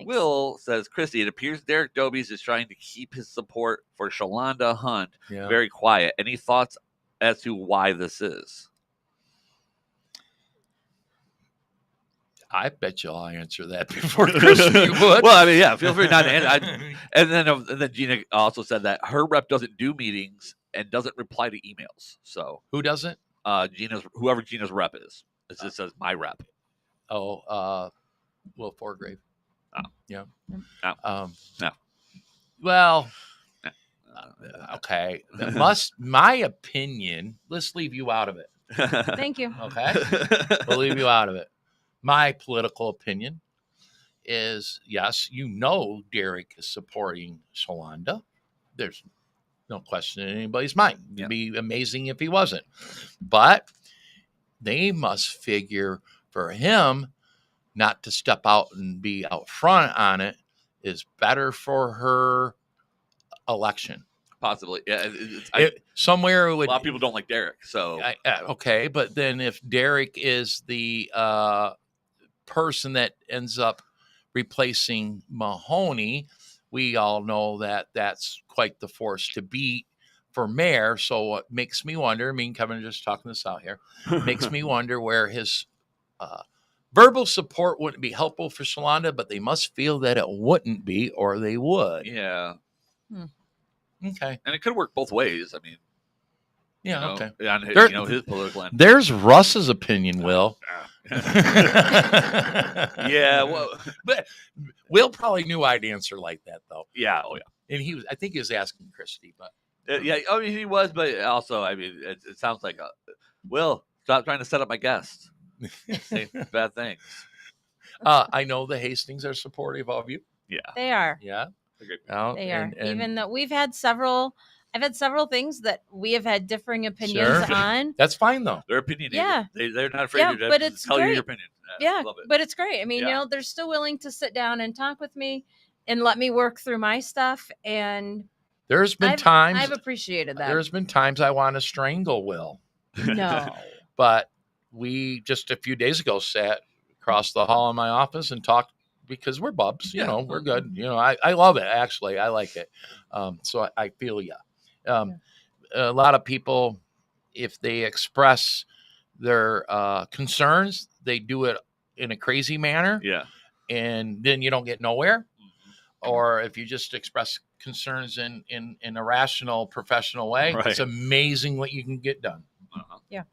Will says, Christy, it appears Derek Dobies is trying to keep his support for Shalonda Hunt Yeah. very quiet. Any thoughts as to why this is? I bet you I'll answer that before Christy would. Well, I mean, yeah, feel free not to answer. And then Gina also said that her rep doesn't do meetings and doesn't reply to emails. So Who doesn't? whoever Gina's rep is. It just says my rep. Oh, Will Forgrave. Oh. Yeah. No. No. Well, okay. My opinion, let's leave you out of it. Thank you. Okay. We'll leave you out of it. My political opinion is, yes, Derek is supporting Shalonda. There's no question in anybody's mind. It'd be amazing if he wasn't. But they must figure for him not to step out and be out front on it is better for her election. Possibly. Yeah. Somewhere it would. A lot of people don't like Derek. So Okay, but then if Derek is the person that ends up replacing Mahoney. We all know that that's quite the force to beat for mayor. So it makes me wonder, me and Kevin are just talking this out here, makes me wonder where his verbal support wouldn't be helpful for Shalonda, but they must feel that it wouldn't be, or they would. Yeah. Okay. And it could work both ways. I mean, yeah, okay. On his, his political end. There's Russ's opinion, Will. Yeah, well, but Will probably knew I'd answer like that, though. Yeah, oh yeah. And I think he was asking Christy, but yeah, I mean he was, but also, I mean, it sounds like Will, stop trying to set up my guests. Say bad things. I know the Hastings are supportive of you. Yeah, They are. Yeah, They are. Even though I've had several things that we have had differing opinions on. That's fine though. Their opinion. Yeah, they're not afraid to but it's tell you great. your opinion. Yeah, love it. but it's great. I mean, they're still willing to sit down and talk with me and let me work through my stuff. And there's been times I've appreciated that. There's been times I want to strangle Will. No, but we just a few days ago sat across the hall in my office and talked because we're bubs. You know, we're good. You know, I love it. Actually, I like it. So I feel you. A lot of people, if they express their concerns, they do it in a crazy manner. Yeah. And then you don't get nowhere. Or if you just express concerns in a rational, professional way, it's amazing what you can get done. Yeah.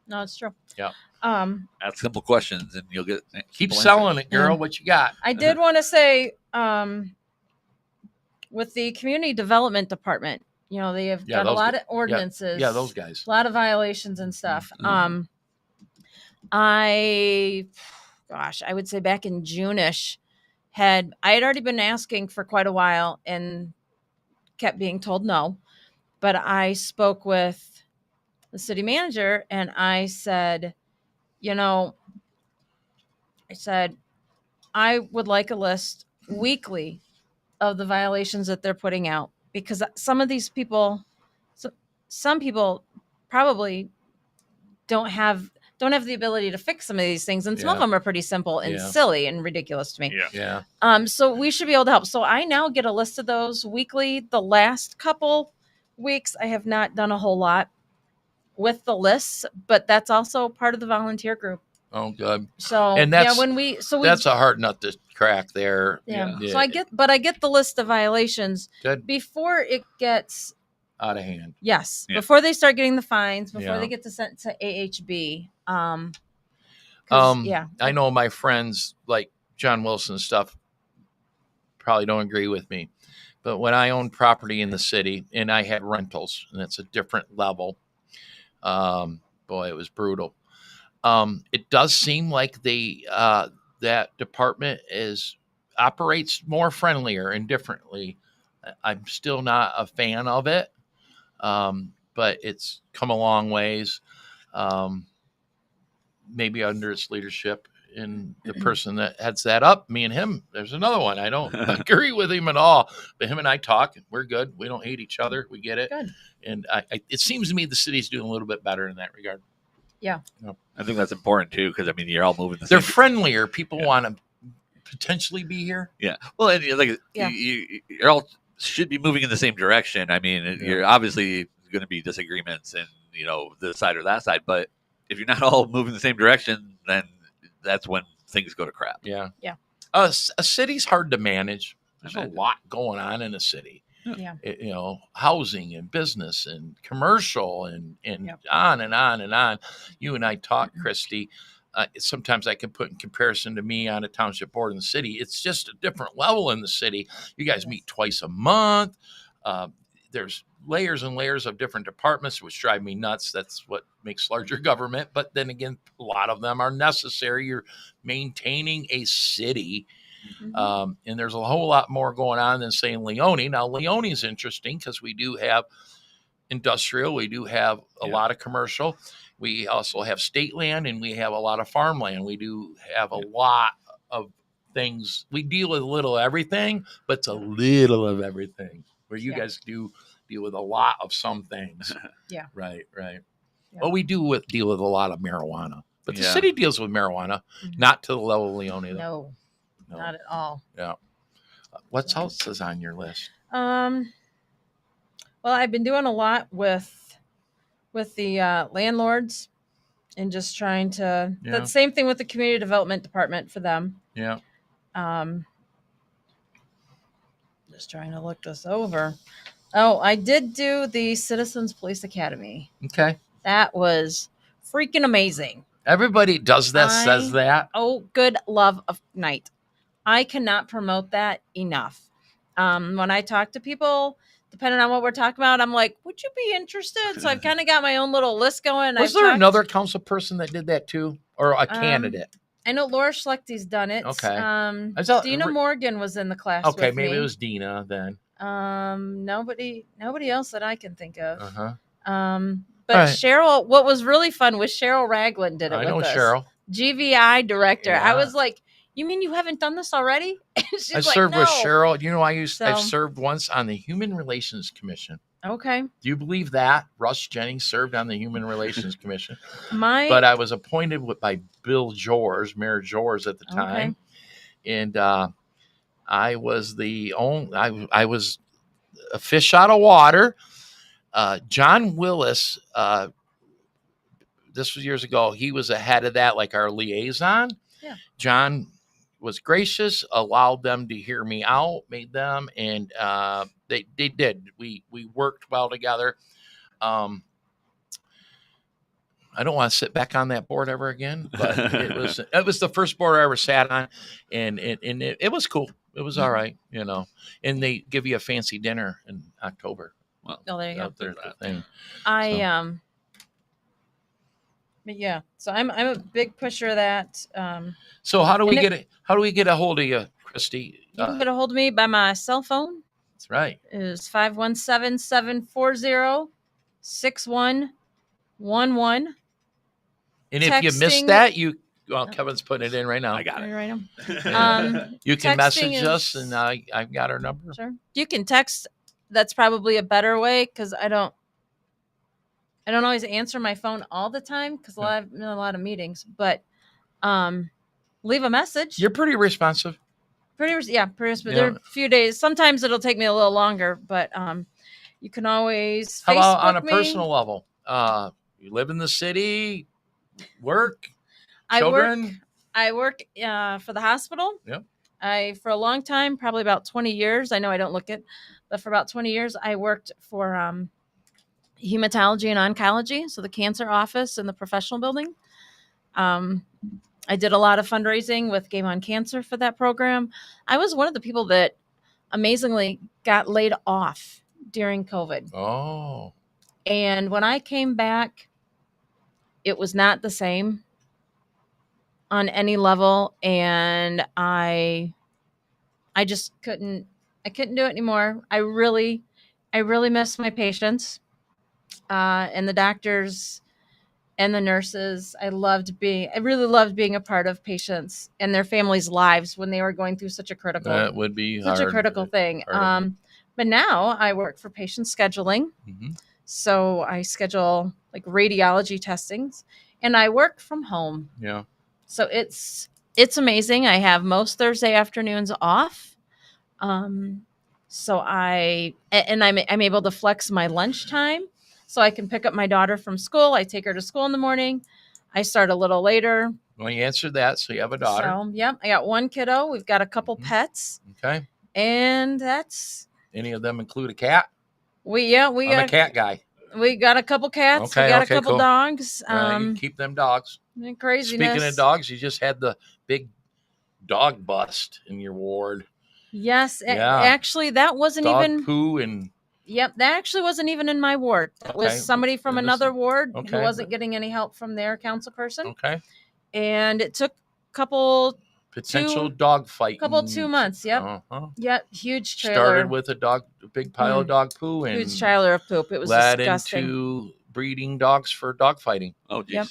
No, it's true. Yeah. Ask simple questions and you'll get. Keep selling it, girl. What you got? I did want to say, with the community development department, you know, they have got a lot of ordinances. Yeah, those guys. A lot of violations and stuff. I would say back in June-ish, I had already been asking for quite a while and kept being told no. But I spoke with the city manager and I said, I would like a list weekly of the violations that they're putting out, because some of these people, some people probably don't have the ability to fix some of these things, and some of them are pretty simple and silly and ridiculous to me. Yeah. So we should be able to help. So I now get a list of those weekly. The last couple weeks, I have not done a whole lot with the lists, but that's also part of the volunteer group. Oh, good. So and that's that's a hard nut to crack there. Yeah. So I get the list of violations before it gets out of hand. Yes. Yeah. Before they start getting the fines, before they get sent to AHB. I know my friends like John Wilson and stuff probably don't agree with me, but when I owned property in the city and I had rentals, and it's a different level, boy, it was brutal. It does seem like that department operates more friendlier and differently. I'm still not a fan of it, but it's come a long ways. Maybe under its leadership and the person that heads that up, me and him, there's another one. I don't agree with him at all, but him and I talk. We're good. We don't hate each other. We get it. Good. And it seems to me the city's doing a little bit better in that regard. Yeah. I think that's important too, because I mean, you're all moving. They're friendlier. People want to potentially be here. Yeah. Well, and you're all should be moving in the same direction. I mean, you're obviously going to be disagreements and this side or that side, but if you're not all moving the same direction, then that's when things go to crap. Yeah. Yeah. A city's hard to manage. There's a lot going on in a city. Yeah. Housing and business and commercial and on and on and on. You and I talk, Christy. Sometimes I can put in comparison to me on a township board in the city. It's just a different level in the city. You guys meet twice a month. There's layers and layers of different departments, which drive me nuts. That's what makes larger government. But then again, a lot of them are necessary. You're maintaining a city. And there's a whole lot more going on than saying Leone. Now, Leone is interesting because we do have industrial. We do have a lot of commercial. We also have state land and we have a lot of farmland. We do have a lot of things. We deal with a little of everything, but it's a little of everything, where you guys do deal with a lot of some things. Yeah. Right. Yeah. Well, we do deal with a lot of marijuana, but the city deals with marijuana, not to the level of Leone. Though. not at all. Yeah. What else is on your list? Well, I've been doing a lot with the landlords and just trying to. Yeah. The same thing with the community development department for them. Yeah. Just trying to look this over. Oh, I did do the Citizens Police Academy. Okay. That was freaking amazing. Everybody does that, says that. Oh, good love of night. I cannot promote that enough. When I talk to people, depending on what we're talking about, I'm like, would you be interested? So I've kind of got my own little list going. Was there another council person that did that too? Or a candidate? I know Laura Schlechty's done it. Okay. Dina Morgan was in the class. Okay, with maybe me. it was Dina then. Nobody else that I can think of. But right. Cheryl, what was really fun was Cheryl Ragland did it. I with know us. Cheryl. GVI director. Yeah. I was like, you mean you haven't done this already? She's I like, served no. with Cheryl. You know, I've served once on the Human Relations Commission. Okay. Do you believe that? Russ Jennings served on the Human Relations Commission. But I was appointed by Bill Jors, Mayor Jors at the time. Okay. And I was I was a fish out of water. John Willis, this was years ago, he was ahead of that, like our liaison. Yeah. John was gracious, allowed them to hear me out, made them, and they did. We worked well together. I don't want to sit back on that board ever again, but it was the first board I ever sat on, and it was cool. It was all right, you know. And they give you a fancy dinner in October. Well, there you go. There's the thing. But yeah, so I'm a big pusher of that. So how do we get a hold of you, Christy? You can get a hold of me by my cell phone. That's right. It is 517-740-6111. And if you missed that, Kevin's putting it in right now. I got it. Right now. You can message us, and I've got our number. Sure. You can text. That's probably a better way because I don't always answer my phone all the time because I'm in a lot of meetings. But leave a message. You're pretty responsive. Pretty responsive. There are a few days. Sometimes it'll take me a little longer, but you can always. How about on a personal level? You live in the city, work, children. I work for the hospital. Yep. For a long time, probably about 20 years. I know I don't look it, but for about 20 years, I worked for hematology and oncology, so the cancer office in the professional building. I did a lot of fundraising with Game on Cancer for that program. I was one of the people that amazingly got laid off during COVID. Oh. And when I came back, it was not the same on any level, and I just couldn't do it anymore. I really miss my patients and the doctors and the nurses. I really loved being a part of patients and their families' lives when they were going through such a critical thing. But now I work for patient scheduling. Mm-hmm. So I schedule like radiology testings, and I work from home. Yeah. So it's amazing. I have most Thursday afternoons off. So I'm able to flex my lunchtime so I can pick up my daughter from school. I take her to school in the morning. I start a little later. Well, you answered that. So you have a daughter. So, yeah, I got one kiddo. We've got a couple pets. Okay. And that's. Any of them include a cat? I'm a cat guy. We got a couple cats. Okay, we got a couple dogs. You keep them dogs. Craziness. Speaking of dogs, you just had the big dog bust in your ward. Yes. Yeah. Actually, that wasn't dog even. Poo and. Yep, that actually wasn't even in my ward. It was somebody from another ward who wasn't getting any help from their council person. Okay. And it took a couple. Potential dog fight. 2 months. Yep. Uh-huh. Yep. Huge trailer. Started with a big pile of dog poo, and huge trailer of poop. It was led disgusting. into breeding dogs for dog fighting. Oh, geez. Yep.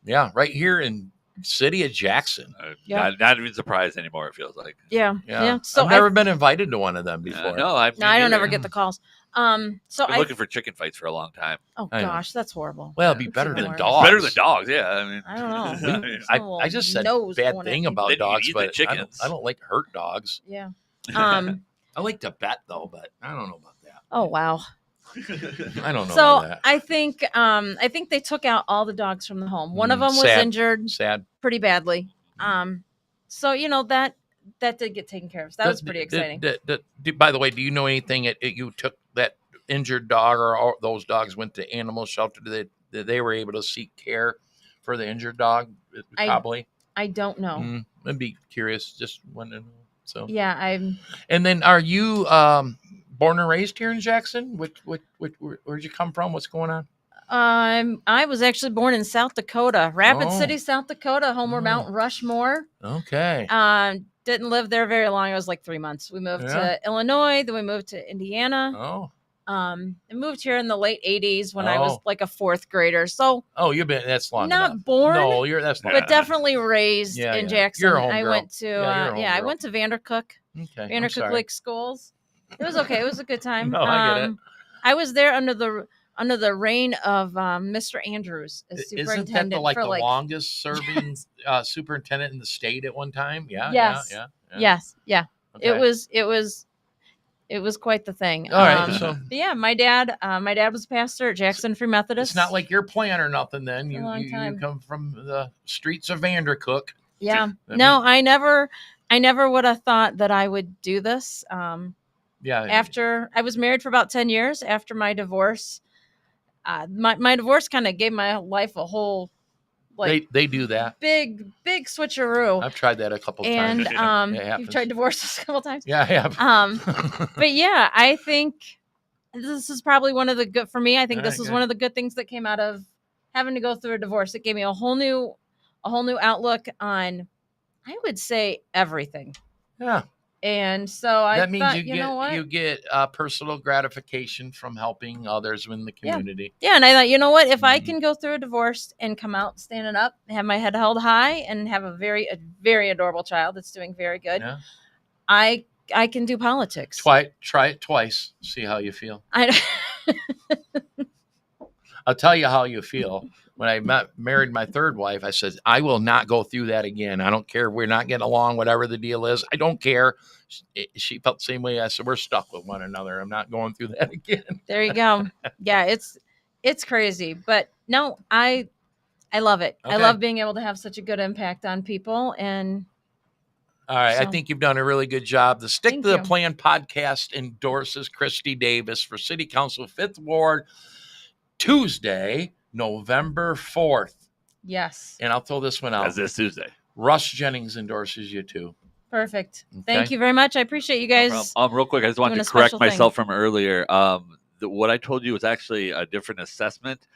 Yeah, right here in city of Jackson. Not even surprised anymore. It feels like. Yeah. So I've never been invited to one of them before. No, I don't ever get the calls. So Been looking for chicken fights for a long time. Oh I know. gosh, that's horrible. Well, it'd be That's better even than worse. dogs. Better than dogs, yeah. I mean, I don't know. We- I just said Nose bad going at thing me. about Then you dogs, eat the but chickens. I don't like hurt dogs. Yeah. I like to bet though, but I don't know about that. Oh wow. I don't know So about that. I think they took out all the dogs from the home. One of them was Sad. injured Sad. pretty badly. So that did get taken care of. So that was pretty exciting. By the way, do you know anything? You took that injured dog, or all those dogs went to animal shelter? They were able to seek care for the injured dog? Probably. I don't know. I'd be curious. Just wanted to know. So Yeah, And then, are you born and raised here in Jackson? Where'd you come from? What's going on? I was actually born in South Dakota, Rapid City, South Dakota, home where Mount Rushmore. Okay. Didn't live there very long. It was like 3 months. We moved to Illinois, then we moved to Indiana. Oh. I moved here in the late 80s when I was like a fourth grader. So that's long not enough. born. No, that's long but enough. definally raised in Jackson. You're a homegirl. I went to I homegirl. went to Vandercook. Okay. Vandercook Lake Schools. It was okay. It was a good time. No, I get it. I was there under the reign of Mr. Andrews as superintendent. Isn't that the for longest serving superintendent in the state at one time? Yeah. Yes. Yeah. Yes. Yeah. Okay. It was quite the thing. All right. But yeah, my dad was a pastor at Jackson Free Methodist. It's not like you're playing or nothing. Then you time. come from the streets of Vandercook. Yeah. I never would have thought that I would do this. After I was married for about 10 years after my divorce, my divorce kind of gave my life a whole they do that big switcheroo. I've tried that a couple times. And you've tried divorces a couple times. Yeah, I have. But yeah, I think this is probably one of the good for me. I think this is one of the good things that came out of having to go through a divorce. It gave me a whole new outlook on, I would say, everything. Yeah. And so I that means thought, you get personal gratification from helping others in the community. Yeah, and I thought, you know what? If I can go through a divorce and come out standing up, have my head held high, and have a very adorable child that's doing very good, I can do politics. Try it twice. See how you feel. I'll tell you how you feel. When I married my third wife, I said, I will not go through that again. I don't care. We're not getting along, whatever the deal is. I don't care. She felt the same way. I said, we're stuck with one another. I'm not going through that again. There you go. Yeah, it's crazy. But no, I love it. Okay. I love being able to have such a good impact on people. And all right. I think you've done a really good job. The Stick to the Plan podcast endorses Christy Davis for City Council 5th Ward Tuesday, November 4th. Yes. And I'll throw this one out. That's this Tuesday. Russ Jennings endorses you too. Perfect. Okay. Thank you very much. I appreciate you guys. Real quick, I just wanted to correct myself from earlier. What I told you was actually a different assessment.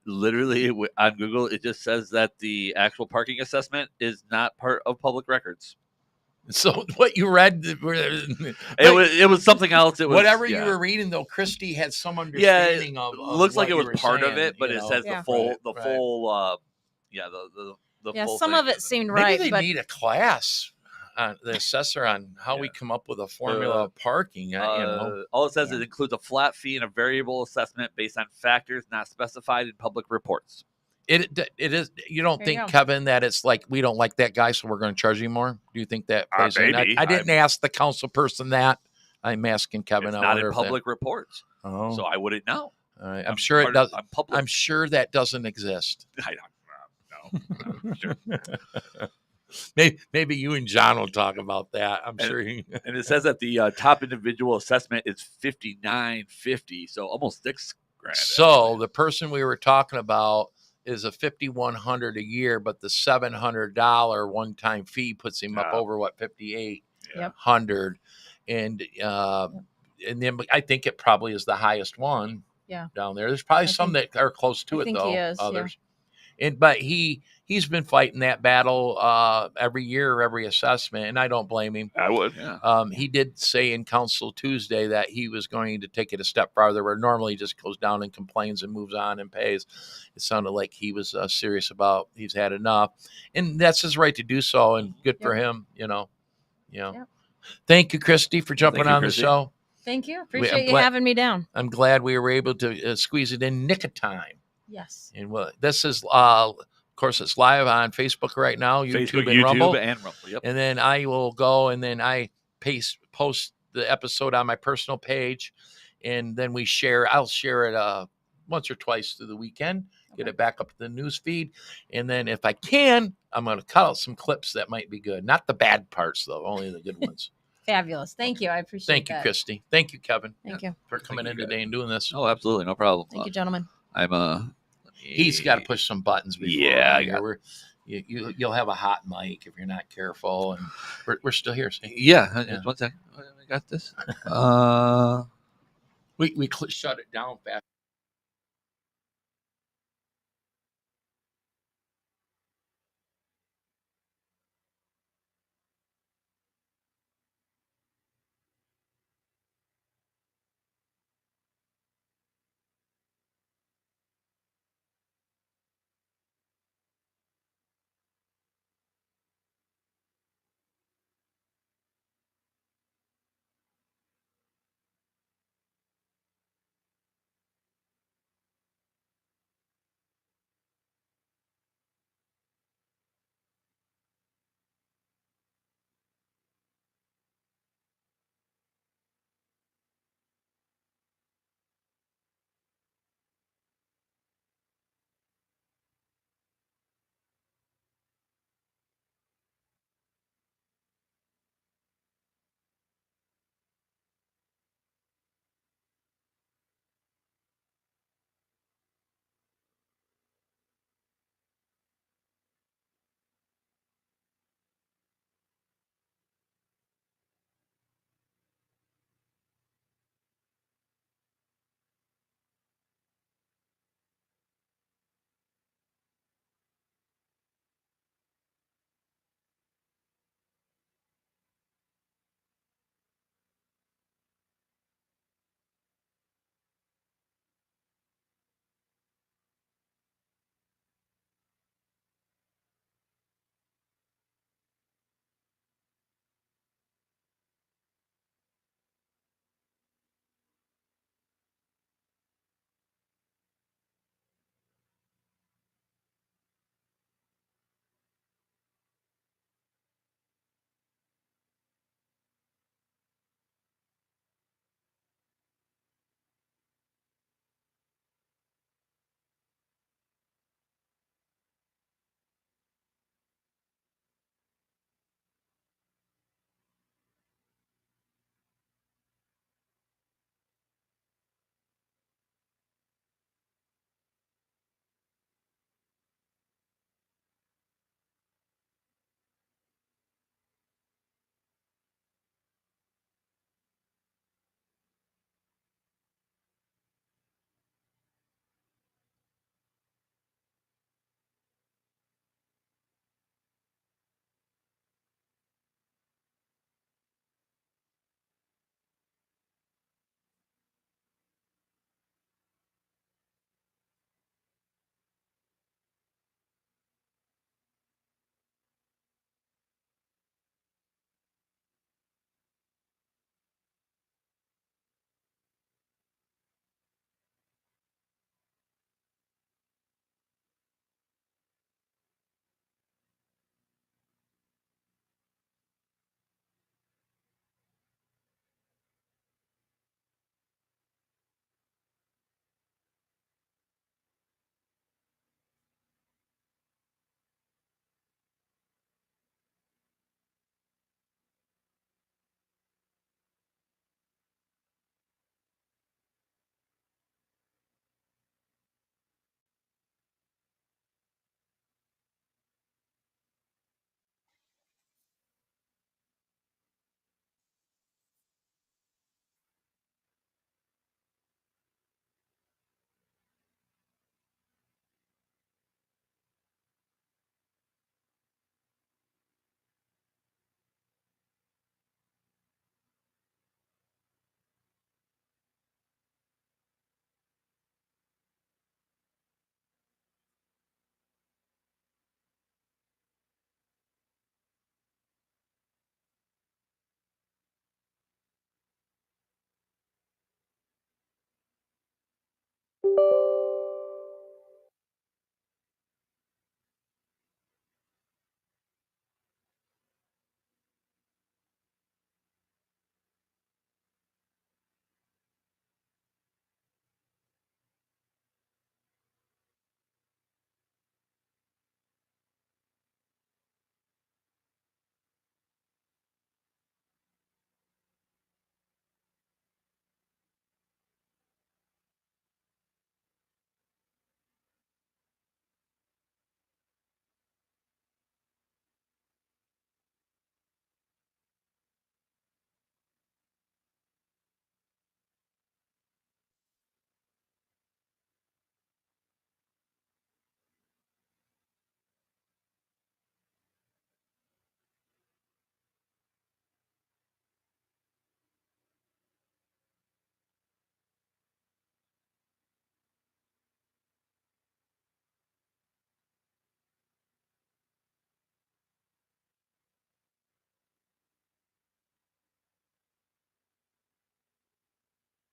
Literally on Google, it just says that the actual parking assessment is not part of public records. So what you read, it was something else. It was whatever you were reading, though. Christy had some understanding of. Looks like it was part saying, of it, but it says the full. Some of it seemed right. Maybe they need a class, the assessor, on how we come up with a formula of parking. All it says is it includes a flat fee and a variable assessment based on factors not specified in public reports. It is. You don't think, Kevin, that it's like we don't like that guy, so we're going to charge him more? Do you think that plays in? I didn't ask the council person that. I'm asking Kevin. It's not in public reports, so I wouldn't know. All right. I'm sure it does. I'm sure that doesn't exist. I don't know. Sure. Maybe you and John will talk about that. I'm sure. And it says that the top individual assessment is $59.50, so almost $6,000. So the person we were talking about is a $5,100 a year, but the $700 one-time fee puts him up over $5,800, and then I think it probably is the highest one down there. There's probably some that are close to it though. Others, but he's been fighting that battle every year, every assessment, and I don't blame him. I would. Yeah. He did say in council Tuesday that he was going to take it a step farther, where normally he just goes down and complains and moves on and pays. It sounded like he was serious about he's had enough, and that's his right to do so, and good for him. Thank you, Christy, for jumping on the show. Thank you. Appreciate you having me down. I'm glad we were able to squeeze it in nick of time. Yes. And this is, of course, it's live on Facebook right now, YouTube and Rumble. Yep. And then I will go and then I post the episode on my personal page, and then I'll share it once or twice through the weekend, get it back up to the news feed. And then if I can, I'm going to cut out some clips that might be good. Not the bad parts, though, only the good ones. Fabulous. Thank you. I appreciate that. Thank you, Christy. Thank you, Kevin. Thank you for coming in today and doing this. Oh, absolutely. No problem. Thank you, gentlemen. He's got to push some buttons before you'll have a hot mic if you're not careful. And we're still here. See? Yeah. Just one second. I got this. We shut it down fast.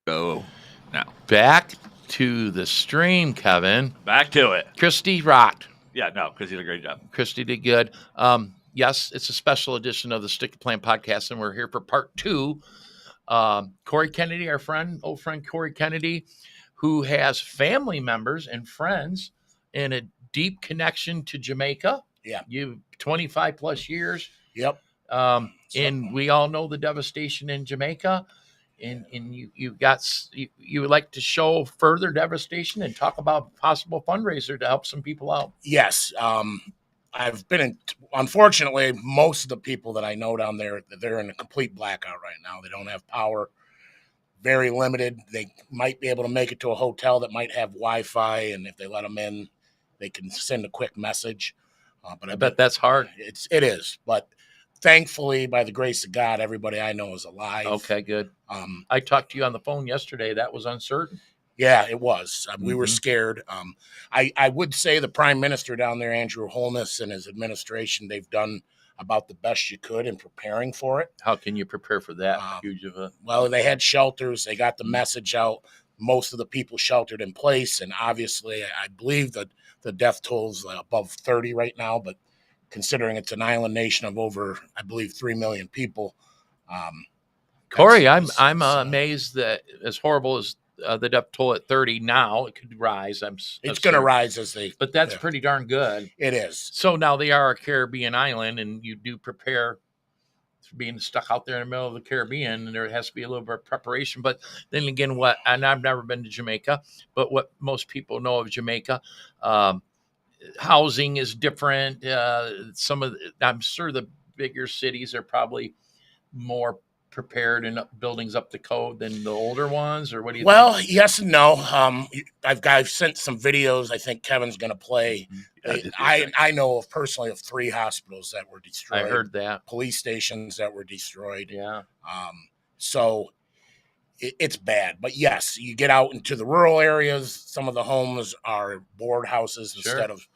go now. Back to the stream, Kevin. Back to it. Christy rocked. Yeah, no, Christy did a great job. Christy did good. Yes, it's a special edition of the Stick to Plan podcast, and we're here for part 2. Corey Kennedy, our old friend Corey Kennedy, who has family members and friends and a deep connection to Jamaica. Yeah. You 25 plus years. Yep. And we all know the devastation in Jamaica. And you would like to show further devastation and talk about possible fundraiser to help some people out. Yes. I've been in, unfortunately, most of the people that I know down there, they're in a complete blackout right now. They don't have power, very limited. They might be able to make it to a hotel that might have Wi-Fi, and if they let them in, they can send a quick message. But I bet that's hard. It is, but thankfully, by the grace of God, everybody I know is alive. Okay, good. I talked to you on the phone yesterday. That was uncertain. Yeah, it was. We were scared. I would say the Prime Minister down there, Andrew Holness, and his administration, they've done about the best you could in preparing for it. How can you prepare for that huge of a... Well, they had shelters. They got the message out. Most of the people sheltered in place, and obviously, I believe that the death toll is above 30 right now, but considering it's an island nation of over, I believe, 3 million people. Corey, I'm amazed that as horrible as the death toll at 30 now, it could rise. It's going to rise as they... But that's pretty darn good. It is. So now they are a Caribbean island, and you do prepare for being stuck out there in the middle of the Caribbean, and there has to be a little bit of preparation. But then again, and I've never been to Jamaica, but what most people know of Jamaica, housing is different. I'm sure the bigger cities are probably more prepared and buildings up to code than the older ones, or what do you think? Well, yes and no. I've sent some videos. I think Kevin's going to play. I know personally of 3 hospitals that were destroyed. I heard that. Police stations that were destroyed. Yeah. So it's bad. But yes, you get out into the rural areas. Some of the homes are board houses instead of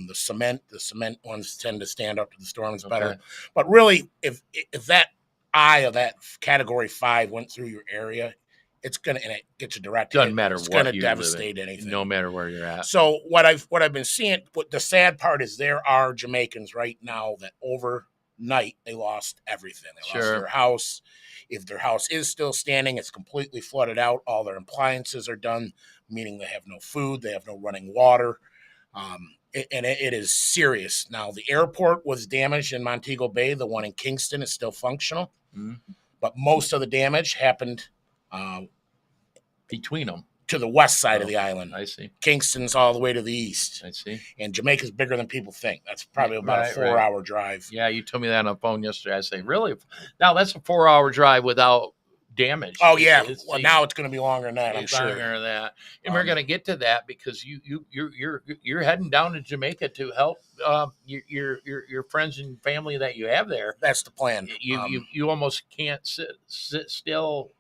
the cement. The cement ones tend to stand up to the storms better. But really, if that eye of that category 5 went through your area, it's gonna, and it gets a direct hit. Doesn't matter it's what gonna you devastate live in, anything, no matter where you're at. So what I've been seeing, what the sad part is, there are Jamaicans right now that overnight they lost everything. They lost their house. If their house is still standing, it's completely flooded out. All their appliances are done, meaning they have no food, they have no running water. It is serious. Now, the airport was damaged in Montego Bay. The one in Kingston is still functional. But most of the damage happened between them to the west side of the island. I see. Kingston's all the way to the east. I see. And Jamaica's bigger than people think. That's probably about a 4-hour drive. Yeah, you told me that on the phone yesterday. I say, really? Now that's a 4-hour drive without damage. Oh yeah. Well, now it's going to be longer than that. I'm sure. Longer than that, and we're going to get to that because you're heading down to Jamaica to help your friends and family that you have there. That's the plan. You almost can't sit still.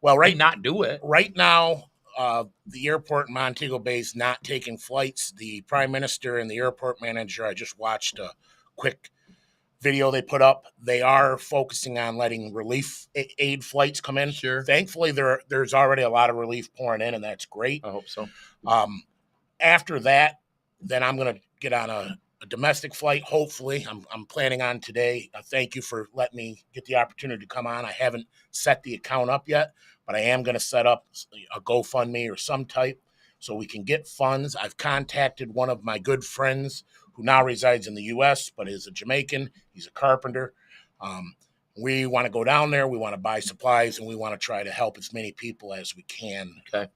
Well, not do it right now. The airport in Montego Bay is not taking flights. The Prime Minister and the airport manager, I just watched a quick video they put up. They are focusing on letting relief aid flights come in. Sure. Thankfully, there's already a lot of relief pouring in, and that's great. I hope so. After that, then I'm going to get on a domestic flight. Hopefully, I'm planning on today. Thank you for letting me get the opportunity to come on. I haven't set the account up yet, but I am going to set up a GoFundMe or some type so we can get funds. I've contacted one of my good friends who now resides in the U.S., but is a Jamaican. He's a carpenter. We want to go down there. We want to buy supplies, and we want to try to help as many people as we can. Okay.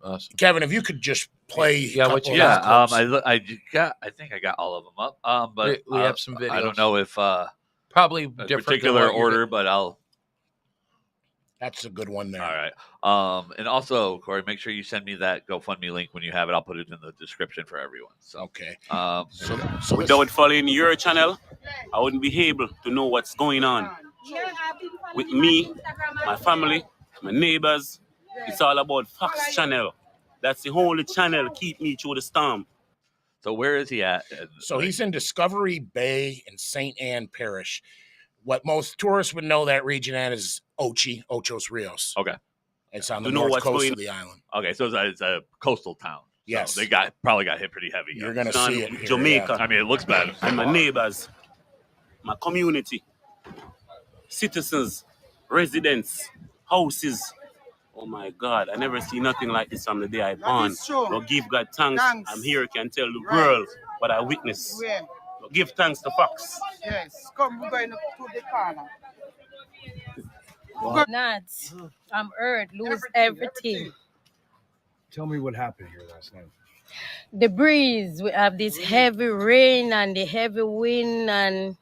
Awesome. Kevin, if you could just play. Yeah, what you got? I think I got all of them up. But we have some videos. I don't know if probably a different particular order, but I'll. That's a good one there. All right. And also, Corey, make sure you send me that GoFundMe link when you have it. I'll put it in the description for everyone. So, okay. So without following your channel, I wouldn't be able to know what's going on with me, my family, my neighbors. It's all about Fox Channel. That's the only channel keep me through the storm. So where is he at? So he's in Discovery Bay in St. Ann Parish. What most tourists would know that region as is Ochos Rios. Okay. It's on to the know north what's coast going of the island. Okay, so it's a coastal town. Yes. So they probably got hit pretty heavy. You're going to on see it here, Jamaica. yeah. I mean, it looks bad. And my neighbors, my community, citizens, residents, houses. Oh my God, I never see nothing like this from the day I born. But give God thanks. I'm here, can tell the world what I witnessed. But give thanks to Fox. Yes, come, we're going to the corner. Nuts. I'm hurt, lose everything. Tell me what happened here last night. The breeze, we have this heavy rain and the heavy wind, and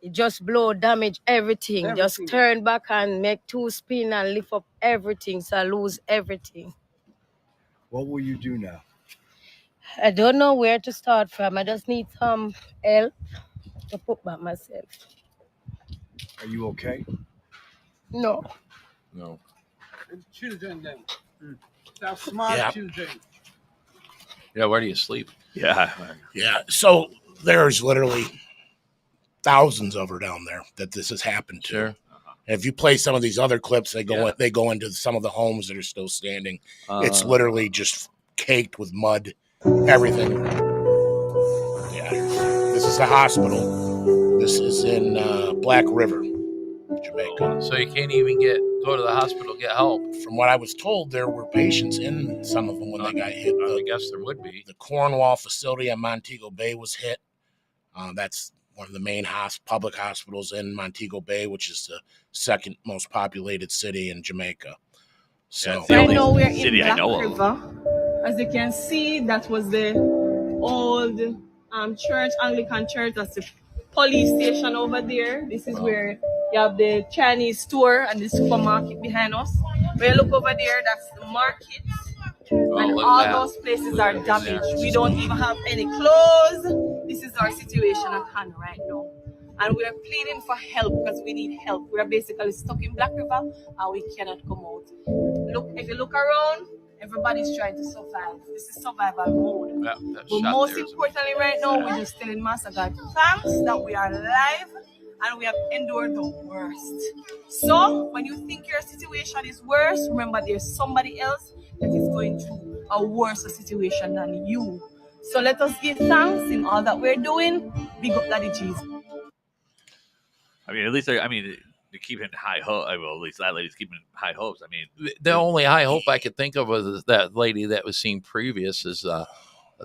it just blow, damage everything. Just turn back and make two spin and lift up everything, so I lose everything. What will you do now? I don't know where to start from. I just need some help to put back myself. Are you okay? No. No. And children then. Have small children. Yeah, where do you sleep? Yeah. Yeah. So there's literally thousands of her down there that this has happened to. Sure. And if you play some of these other clips, they go into some of the homes that are still standing. It's literally just caked with mud, everything. Yeah. This is the hospital. This is in Black River, Jamaica. So you can't even go to the hospital to get help. From what I was told, there were patients in some of them when they got hit. I guess there would be. The Cornwall facility on Montego Bay was hit. That's one of the main public hospitals in Montego Bay, which is the second most populated city in Jamaica. So Yeah, Right now we're in city I Black know of. River. As you can see, that was the old church, Anglican church. That's the police station over there. This is where you have the Chinese store and the supermarket behind us. When you look over there, that's the market. And look all at that. those places are Look at damaged. that. We don't even have any clothes. This is our situation at hand right now. And we are pleading for help because we need help. We are basically stuck in Black River and we cannot come out. Look, if you look around, everybody's trying to survive. This is survival mode. Yeah, that But shot most there is importantly right now, we're just telling Master God thanks that we are alive and we have endured the worst. So when you think your situation is worse, remember there's somebody else that is going through a worse situation than you. So let us give thanks in all that we're doing. Big up Daddy Jesus. I mean, at least they're keeping high hopes. Well, at least that lady's keeping high hopes. I mean, the only high hope I could think of was that lady that was seen previous is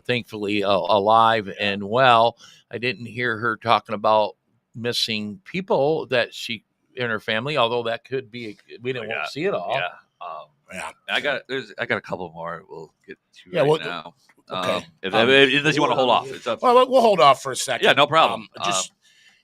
thankfully alive and well. I didn't hear her talking about missing people that she in her family, although that could be. We didn't want to see it all. Yeah. I got a couple more. We'll get to now. Okay. Unless you want to hold off, it's up. Well, we'll hold off for a second. Yeah, no problem.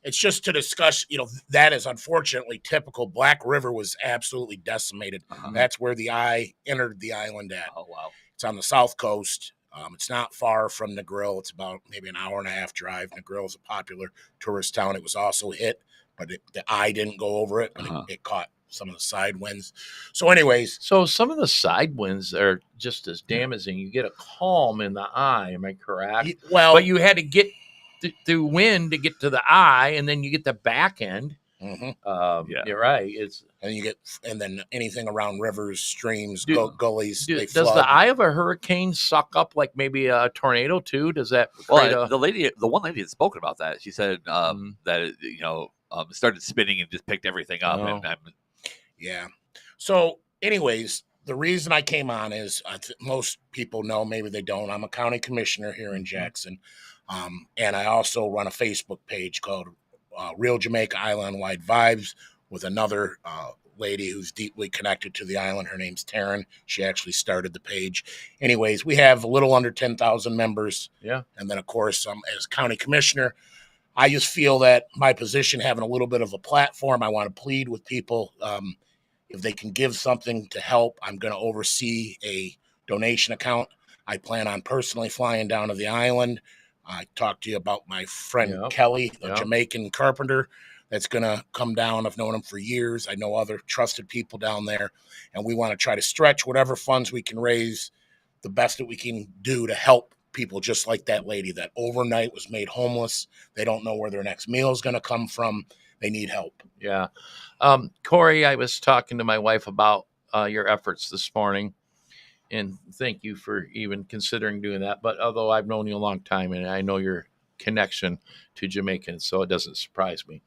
It's just to discuss, that is unfortunately typical. Black River was absolutely decimated. That's where the eye entered the island at. Oh, wow. It's on the south coast. It's not far from Negril. It's about maybe an hour and a half drive. Negril is a popular tourist town. It was also hit, but the eye didn't go over it, but it caught some of the side winds. So anyways. So some of the side winds are just as damaging. You get a calm in the eye. Am I correct? Well, but you had to get through wind to get to the eye, and then you get the back end. You're right. And then anything around rivers, streams, gullies. They does flood. the eye of a hurricane suck up like maybe a tornado too? Does that? Well, the one lady had spoken about that. She said that it started spinning and just picked everything up. Yeah. So, anyways, the reason I came on is most people know, maybe they don't. I'm a county commissioner here in Jackson. And I also run a Facebook page called Real Jamaica Island-Wide Vibes with another lady who's deeply connected to the island. Her name's Taryn. She actually started the page. Anyways, we have a little under 10,000 members. Yeah. And then, of course, as county commissioner, I just feel that my position, having a little bit of a platform, I want to plead with people. If they can give something to help, I'm going to oversee a donation account. I plan on personally flying down to the island. I talked to you about my friend Kelly, a Jamaican carpenter that's going to come down. I've known him for years. I know other trusted people down there, and we want to try to stretch whatever funds we can raise, the best that we can do to help people just like that lady that overnight was made homeless. They don't know where their next meal is going to come from. They need help. Yeah. Corey, I was talking to my wife about your efforts this morning. And thank you for even considering doing that. But although I've known you a long time and I know your connection to Jamaicans, so it doesn't surprise me.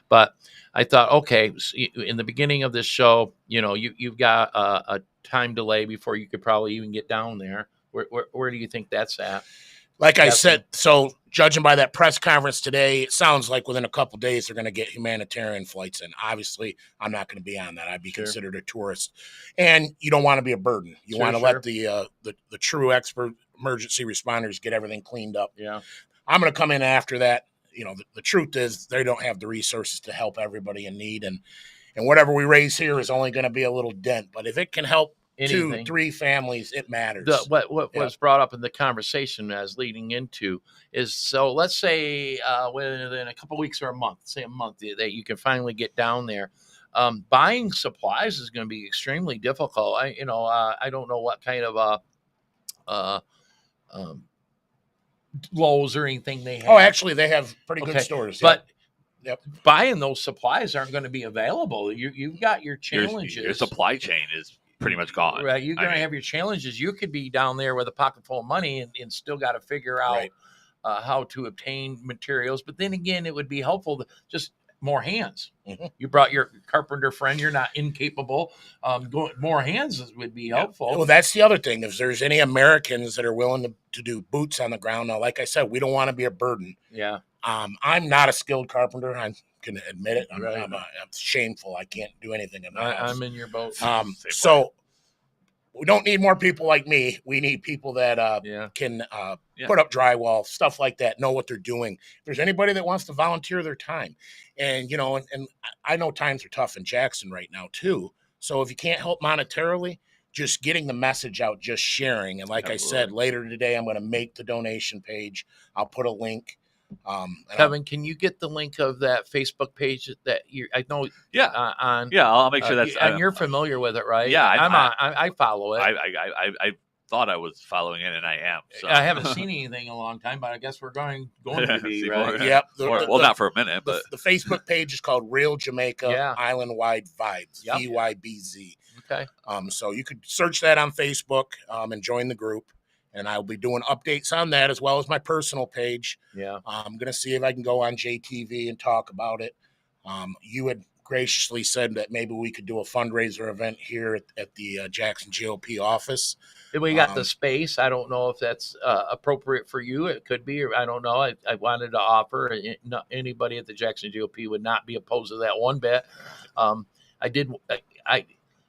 But I thought, okay, in the beginning of this show, you've got a time delay before you could probably even get down there. Where do you think that's at? Like I said, so judging by that press conference today, it sounds like within a couple of days they're going to get humanitarian flights in. Obviously, I'm not going to be on that. I'd be considered a tourist, and you don't want to be a burden. You want to let the true expert emergency responders get everything cleaned up. Yeah, I'm going to come in after that. The truth is they don't have the resources to help everybody in need, and whatever we raise here is only going to be a little dent. But if it can help anything. 2-3 families, it matters. What was brought up in the conversation as leading into is, so let's say within a couple of weeks or a month that you can finally get down there. Buying supplies is going to be extremely difficult. I don't know what kind of Lowe's or anything they have. Oh, actually, they have pretty good stores. But buying those supplies aren't going to be available. You've got your challenges. Your supply chain is pretty much gone. Right. You're going to have your challenges. You could be down there with a pocket full of money and still got to figure out how to obtain materials. But then again, it would be helpful to just more hands. Mm-hmm. You brought your carpenter friend. You're not incapable. More hands would be helpful. Well, that's the other thing. If there's any Americans that are willing to do boots on the ground. Now, like I said, we don't want to be a burden. Yeah. I'm not a skilled carpenter. I can admit it. I'm shameful. I can't do anything in my house. I'm in your boat. So we don't need more people like me. We need people that can put up drywall, stuff like that, know what they're doing. If there's anybody that wants to volunteer their time, and I know times are tough in Jackson right now too. So if you can't help monetarily, just getting the message out, just sharing. And like I said, later today, I'm going to make the donation page. I'll put a link. Kevin, can you get the link of that Facebook page that I know? I'll make sure that's. And you're familiar with it, right? Yeah, I follow it. I thought I was following it, and I am. So. I haven't seen anything in a long time, but I guess we're going to be right. Yep. Not for a minute, but the Facebook page is called Real Jamaica Island Wide Vibes. VYBZ. Okay. So you could search that on Facebook and join the group. And I'll be doing updates on that as well as my personal page. Yeah. I'm going to see if I can go on JTV and talk about it. You had graciously said that maybe we could do a fundraiser event here at the Jackson GOP office. We got the space. I don't know if that's appropriate for you. It could be, or I don't know. I wanted to offer. Anybody at the Jackson GOP would not be opposed to that one bit.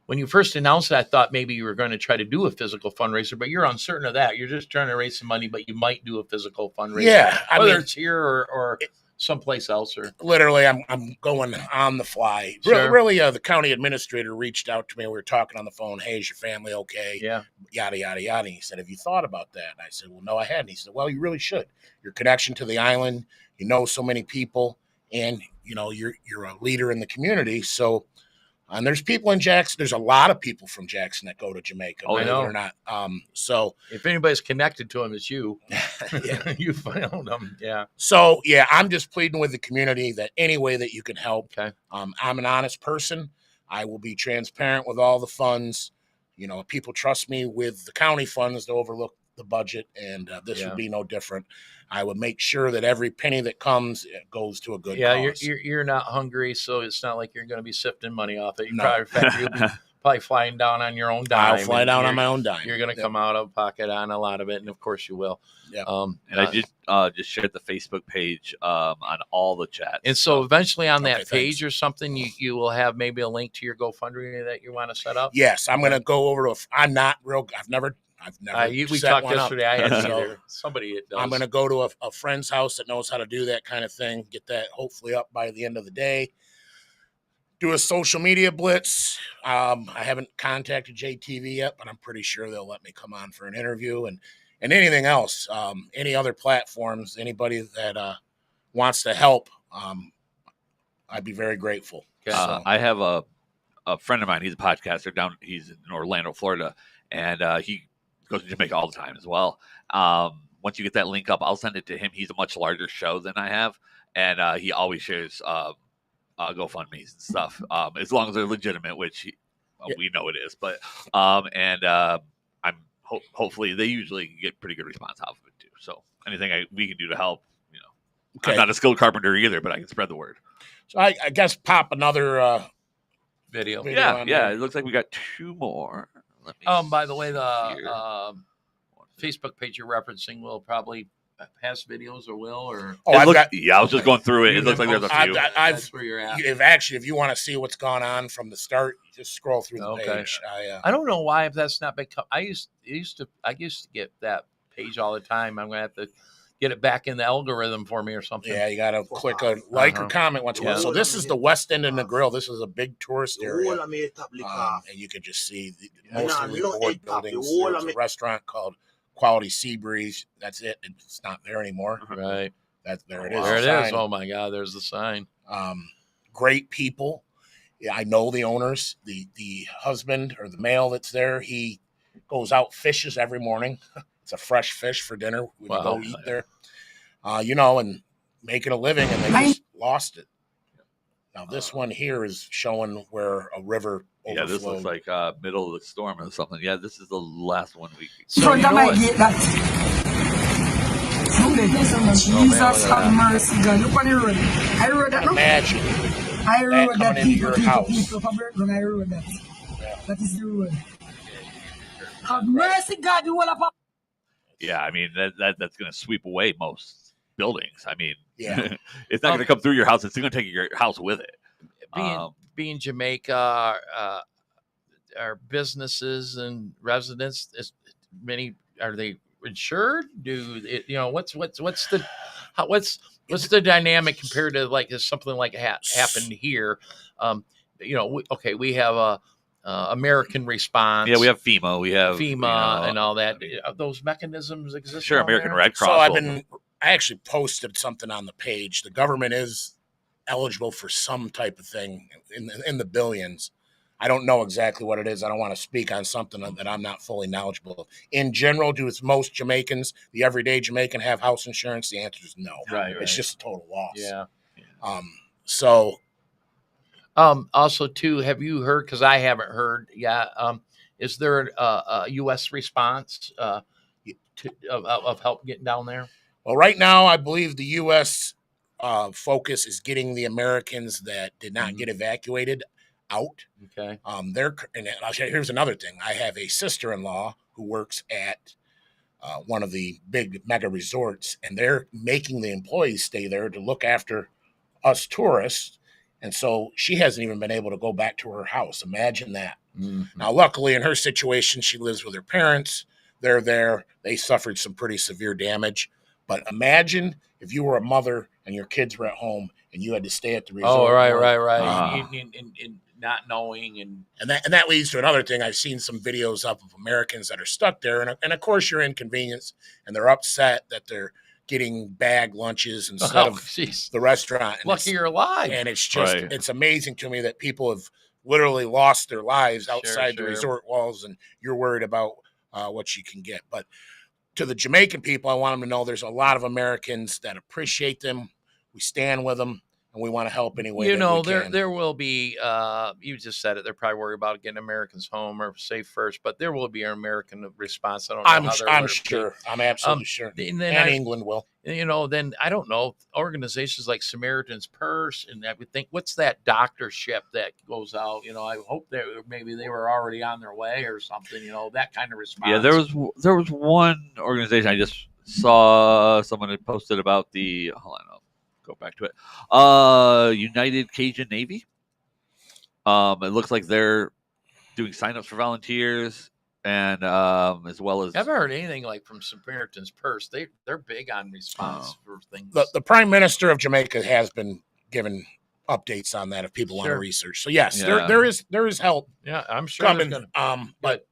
When you first announced it, I thought maybe you were going to try to do a physical fundraiser, but you're uncertain of that. You're just trying to raise some money, but you might do a physical fundraiser. Yeah. Whether it's here or someplace else. Or literally, I'm going on the fly. Sure. Really, the county administrator reached out to me. We were talking on the phone. Hey, is your family okay? Yeah. Yada, yada, yada. And he said, have you thought about that? And I said, well, no, I hadn't. He said, well, you really should. Your connection to the island, you know so many people, and, you're a leader in the community. So, and there's people in Jackson. There's a lot of people from Jackson that go to Jamaica. Oh, I know. Or not. So if anybody's connected to them, it's you. You found them. Yeah. So I'm just pleading with the community that any way that you can help. Okay. I'm an honest person. I will be transparent with all the funds. People trust me with the county funds to overlook the budget, and this would be no different. I would make sure that every penny that comes goes to a good cause. You're not hungry, so it's not like you're going to be sifting money off it. You'll be probably flying down on your own dime. I'll fly down on my own dime. You're going to come out of pocket on a lot of it, and of course you will. Yeah. And I just shared the Facebook page on all the chats. And so eventually on that page or something, you will have maybe a link to your GoFundMe that you want to set up. Yes, I'm going to go over to. I'm not real. I've never. We talked yesterday. I had either. Somebody does. I'm going to go to a friend's house that knows how to do that kind of thing. Get that hopefully up by the end of the day. Do a social media blitz. I haven't contacted JTV yet, but I'm pretty sure they'll let me come on for an interview and anything else. Any other platforms, anybody that wants to help, I'd be very grateful. Okay. I have a friend of mine. He's a podcaster he's in Orlando, Florida, and he goes to Jamaica all the time as well. Once you get that link up, I'll send it to him. He's a much larger show than I have, and he always shares GoFundMes and stuff, as long as they're legitimate, which Well, we know it is, but I'm hopefully they usually get pretty good response out of it too. So anything we can do to help, Okay. I'm not a skilled carpenter either, but I can spread the word. So I guess pop another video. Yeah, on yeah. there. It looks like we got 2 more. Let me By the way, the here. Facebook page you're referencing will probably has videos or will or. Oh, I was just going through it. It looks like there's a few. That's where you're at. If you want to see what's gone on from the start, just scroll through the page. I don't know why if that's not become. I used to get that page all the time. I'm gonna have to get it back in the algorithm for me or something. Yeah, you gotta click a like or comment once in a while. So this is the West End of Negril. This is a big tourist area, and you can just see mostly board buildings. There's a restaurant called Quality Sea Breeze. That's it. It's not there anymore. Right. There it is. There it is. Oh my God, there's the sign. Great people. Yeah, I know the owners. The husband or the male that's there, he goes out, fishes every morning. It's a fresh fish for dinner. We can go eat there. And making a living, and they just lost it. Now this one here is showing where a river overflowed. Yeah, this looks like middle of the storm or something. Yeah, this is the last one we. So you know what? Jesus have mercy, God. Look on the road. I rode that. Imagine. I rode that. People When I rode that. That is the road. Have mercy, God. You will have. Yeah, I mean that's going to sweep away most buildings. I mean, yeah, it's not going to come through your house. It's going to take your house with it. Being Jamaica, our businesses and residents, many are they insured? What's the dynamic compared to like if something like happened here? We have a American response. Yeah, we have FEMA. We have FEMA and all that. Those mechanisms exist. Sure, American Red Cross. So I actually posted something on the page. The government is eligible for some type of thing in the billions. I don't know exactly what it is. I don't want to speak on something that I'm not fully knowledgeable of. In general, do most Jamaicans, the everyday Jamaican, have house insurance? The answer is no. Right. It's just a total loss. Yeah. Also, too, have you heard? Because I haven't heard. Yeah. Is there a U.S. response of help getting down there? Well, right now, I believe the U.S. Focus is getting the Americans that did not get evacuated out. Okay. And I'll tell you, here's another thing. I have a sister-in-law who works at one of the big mega resorts, and they're making the employees stay there to look after us tourists. And so she hasn't even been able to go back to her house. Imagine that. Mm-hmm. Now, luckily, in her situation, she lives with her parents. They're there. They suffered some pretty severe damage. But imagine if you were a mother and your kids were at home and you had to stay at the resort. Oh, right. And not knowing. And that leads to another thing. I've seen some videos of Americans that are stuck there. And of course, you're inconvenienced. And they're upset that they're getting bag lunches instead of the restaurant. And lucky you're alive. And it's just, it's amazing to me that people have literally lost their lives outside the resort walls, and you're worried about what you can get. But to the Jamaican people, I want them to know there's a lot of Americans that appreciate them. We stand with them, and we want to help any way we can. There will be, you just said it, they're probably worried about getting Americans home or safe first, but there will be an American response. I don't know I'm sure. I'm absolutely sure. And England will. Then I don't know, organizations like Samaritan's Purse, and I would think, what's that doctor ship that goes out? I hope that maybe they were already on their way or something, that kind of response. Yeah, there was one organization I just saw someone had posted about hold on, I'll go back to it. United Cajun Navy. It looks like they're doing signups for volunteers, and as well as I haven't heard anything like from Samaritan's Purse. They're big on response for things. The Prime Minister of Jamaica has been given updates on that if people want to research. So yes, there is help. Yeah, I'm sure coming.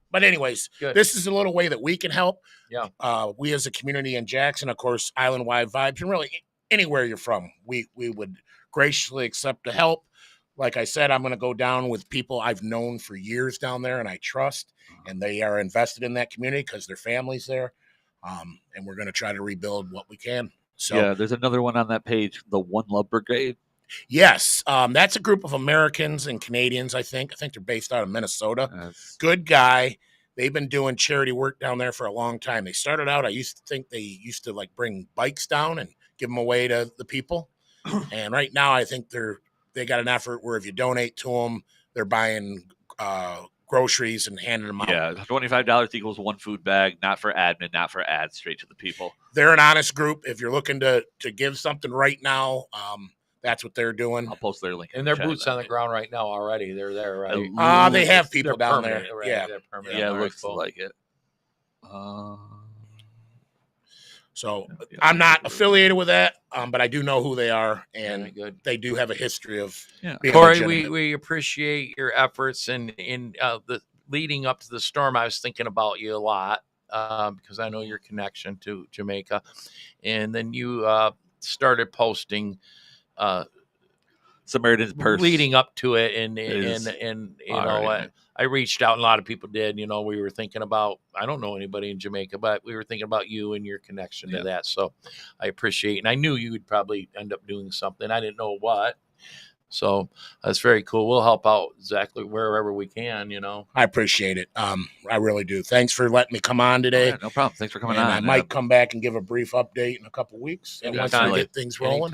But anyways, this is a little way that we can help. Yeah. We as a community in Jackson, of course, island-wide vibes, and really anywhere you're from, we would graciously accept the help. Like I said, I'm going to go down with people I've known for years down there and I trust, and they are invested in that community because their family's there. And we're going to try to rebuild what we can. So yeah, there's another one on that page, the One Love Brigade. Yes, that's a group of Americans and Canadians. I think they're based out of Minnesota. Good guy. They've been doing charity work down there for a long time. They started out. I used to think they used to like bring bikes down and give them away to the people. And right now, I think they got an effort where if you donate to them, they're buying groceries and handing them out. Yeah, $25 equals one food bag, not for admin, not for ads, straight to the people. They're an honest group. If you're looking to give something right now, that's what they're doing. I'll post their link. And their boots on the ground right now already. They're there, right? They have people down there. Right? Yeah. Yeah, it looks like it. So I'm not affiliated with that, but I do know who they are, and they do have a history of being Corey, legitimate. we appreciate your efforts, and in the leading up to the storm, I was thinking about you a lot because I know your connection to Jamaica, and then you started posting Samaritan's Purse leading up to it, and you know I reached out, and a lot of people did. You know, we were thinking about, I don't know anybody in Jamaica, but we were thinking about you and your connection to that. So I appreciate, and I knew you would probably end up doing something. I didn't know what. So that's very cool. We'll help out exactly wherever we can, you know. I appreciate it. I really do. Thanks for letting me come on today. No problem. Thanks for coming and on. I might come back and give a brief update in a couple weeks. And once we get things rolling.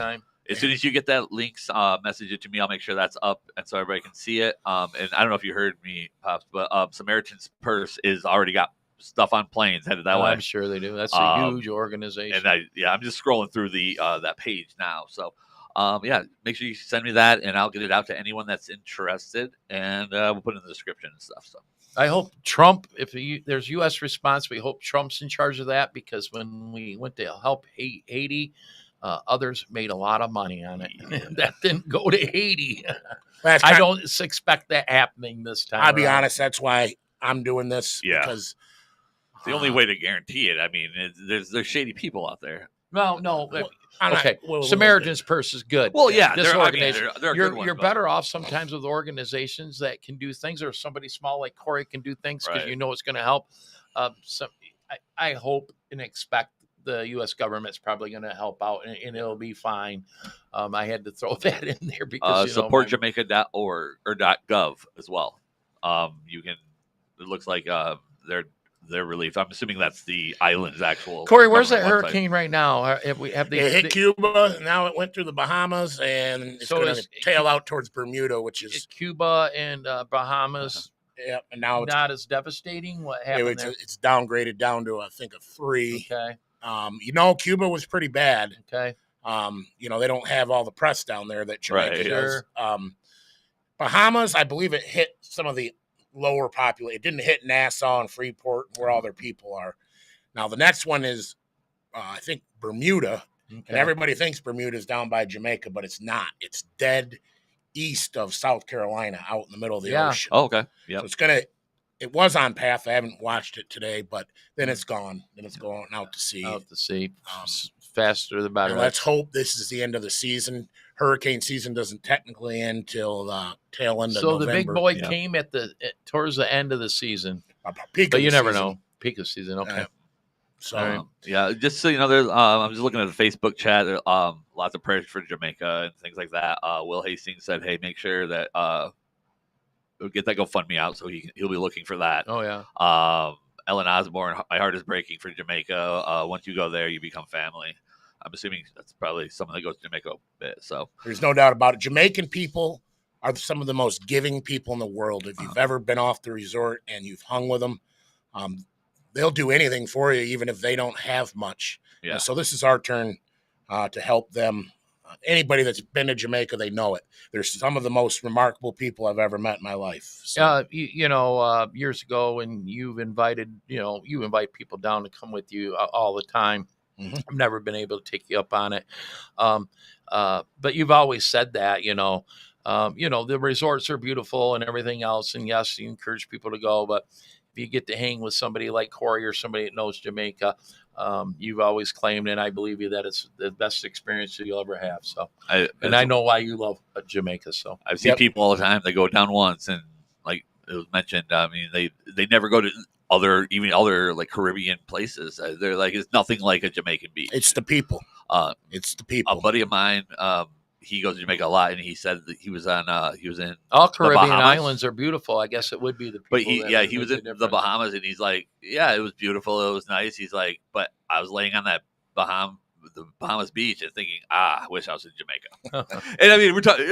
As soon as you get that links, message it to me. I'll make sure that's up, and so everybody can see it. And I don't know if you heard me, Pops, but Samaritan's Purse is already got stuff on planes headed that way. I'm sure they do. That's a huge organization. And I'm just scrolling through the that page now. So, make sure you send me that, and I'll get it out to anyone that's interested, and we'll put it in the description and stuff. So. I hope Trump, if there's U.S. response, we hope Trump's in charge of that, because when we went to help Haiti, others made a lot of money on it. That didn't go to Haiti. I don't expect that happening this time. I'll be honest. That's why I'm doing this. Because it's the only way to guarantee it. I mean, there's shady people out there. No. Okay. Samaritan's Purse is good. Well, yeah. This organization, you're better off sometimes with organizations that can do things, or somebody small like Corey can do things, because you know it's going to help. I hope and expect the U.S. government's probably going to help out, and it'll be fine. I had to throw that in there because supportjamaica.org or .gov as well. You can. It looks like their relief. I'm assuming that's the island's actual. Corey, where's that hurricane right now? It hit Cuba. Now it went through the Bahamas, and it's going to tail out towards Bermuda, which is Cuba and Bahamas. Yeah, and now it's not as devastating. What happened there? It's downgraded down to, I think, a 3. Okay. Cuba was pretty bad. Okay. They don't have all the press down there that Jamaica does. Bahamas, I believe it hit some of the lower population. It didn't hit Nassau and Freeport, where all their people are. Now, the next one is, I think, Bermuda. Okay. And everybody thinks Bermuda is down by Jamaica, but it's not. It's dead east of South Carolina, out in the middle of the ocean. Oh, okay. Yeah. So it was on path. I haven't watched it today, but then it's gone. Then it's going out to sea. Out to sea. Faster the better. Let's hope this is the end of the season. Hurricane season doesn't technically end till the tail end of November. So the big boy came towards the end of the season. But you never know. Peak of season. Okay. So just so you know, there's I'm just looking at the Facebook chat. Lots of prayers for Jamaica and things like that. Will Hastings said, "Hey, make sure that get that GoFundMe out, so he'll be looking for that." Oh yeah. Ellen Osborne, my heart is breaking for Jamaica. Once you go there, you become family. I'm assuming that's probably someone that goes to Jamaica a bit. So there's no doubt about it. Jamaican people are some of the most giving people in the world. If you've ever been off the resort and you've hung with them, they'll do anything for you, even if they don't have much. Yeah. So this is our turn to help them. Anybody that's been to Jamaica, they know it. They're some of the most remarkable people I've ever met in my life. So. Years ago, when you invite people down to come with you all the time. Mm-hmm. I've never been able to take you up on it. But you've always said that, the resorts are beautiful and everything else. And yes, you encourage people to go, but if you get to hang with somebody like Corey or somebody that knows Jamaica, you've always claimed, and I believe you, that it's the best experience that you'll ever have. So, I know why you love Jamaica. So I've seen people all the time. They go down once, and like it was mentioned, I mean, they never go to other like Caribbean places. They're like, it's nothing like a Jamaican beach. It's the people. It's the people. A buddy of mine, he goes to Jamaica a lot, and he said that he was in all Caribbean Bahamas. islands are beautiful. I guess it would be the people. But he was in the Bahamas, and he's like, yeah, it was beautiful, it was nice. He's like, but I was laying on the Bahamas beach and thinking, I wish I was in Jamaica. And I mean, we're talking.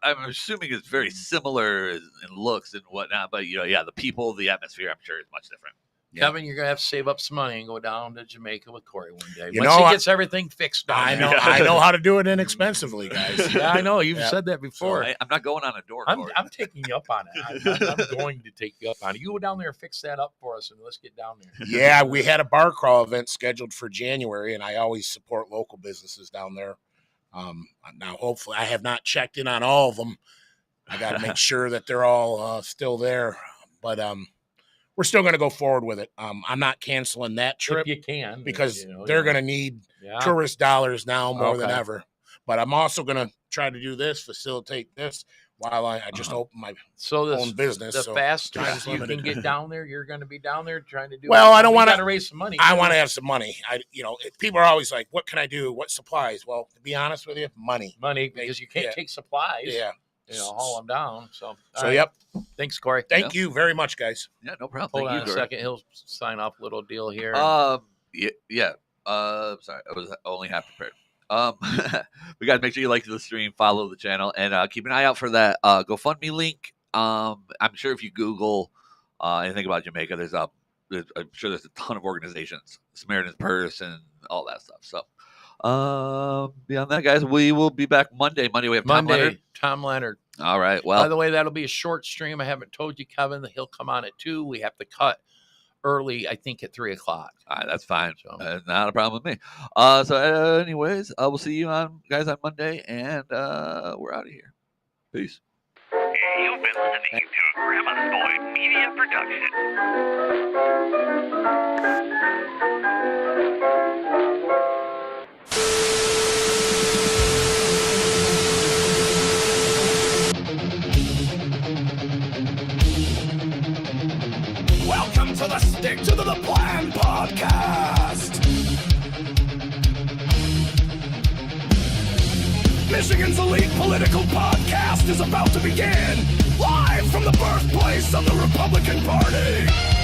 I'm assuming it's very similar in looks and whatnot, but the people, the atmosphere, I'm sure is much different. Kevin, you're gonna have to save up some money and go down to Jamaica with Corey one day. You Once know, he gets everything fixed down I there. know. I know how to do it inexpensively, guys. Yeah, I know. You've Yeah. said that before. So I'm not going on a door. I'm taking you up on it. I'm going to take you up on it. You go down there and fix that up for us, and let's get down there. Yeah, we had a bar crawl event scheduled for January, and I always support local businesses down there. Now, hopefully, I have not checked in on all of them. I got to make sure that they're all still there, but we're still going to go forward with it. I'm not canceling that trip If you can, because they're going to need tourist dollars now more than ever. But I'm also going to try to do this, facilitate this, while I just open my own business. The so faster time is you can limited. get down there, you're going to be down there trying to do. Well, I don't want want to raise some money. I want to have some money. People are always like, "What can I do? What supplies?" Well, to be honest with you, money, because you can't take supplies. Yeah, haul them down. So, yep. Thanks, Corey. Thank you very much, guys. Yeah, no problem. Hold Thank on you, a Corey. second. He'll sign off a little deal here. Yeah. Sorry, I was only half prepared. We got to make sure you like the stream, follow the channel, and keep an eye out for that GoFundMe link. I'm sure if you Google anything about Jamaica, I'm sure there's a ton of organizations, Samaritan's Purse and all that stuff. So beyond that, guys, we will be back Monday. Monday we have Tom Leonard. All right. Well, by the way, that'll be a short stream. I haven't told you, Kevin, that he'll come on at 2. We have to cut early, I think, at 3 o'clock. All right, that's fine. Not a problem with me. Anyways, we'll see you guys on Monday, and we're out of here. Peace. You've been listening to a Grandma's Boy Media Production. Welcome to the Stick to the Plan podcast. Michigan's elite political podcast is about to begin, live from the birthplace of the Republican Party.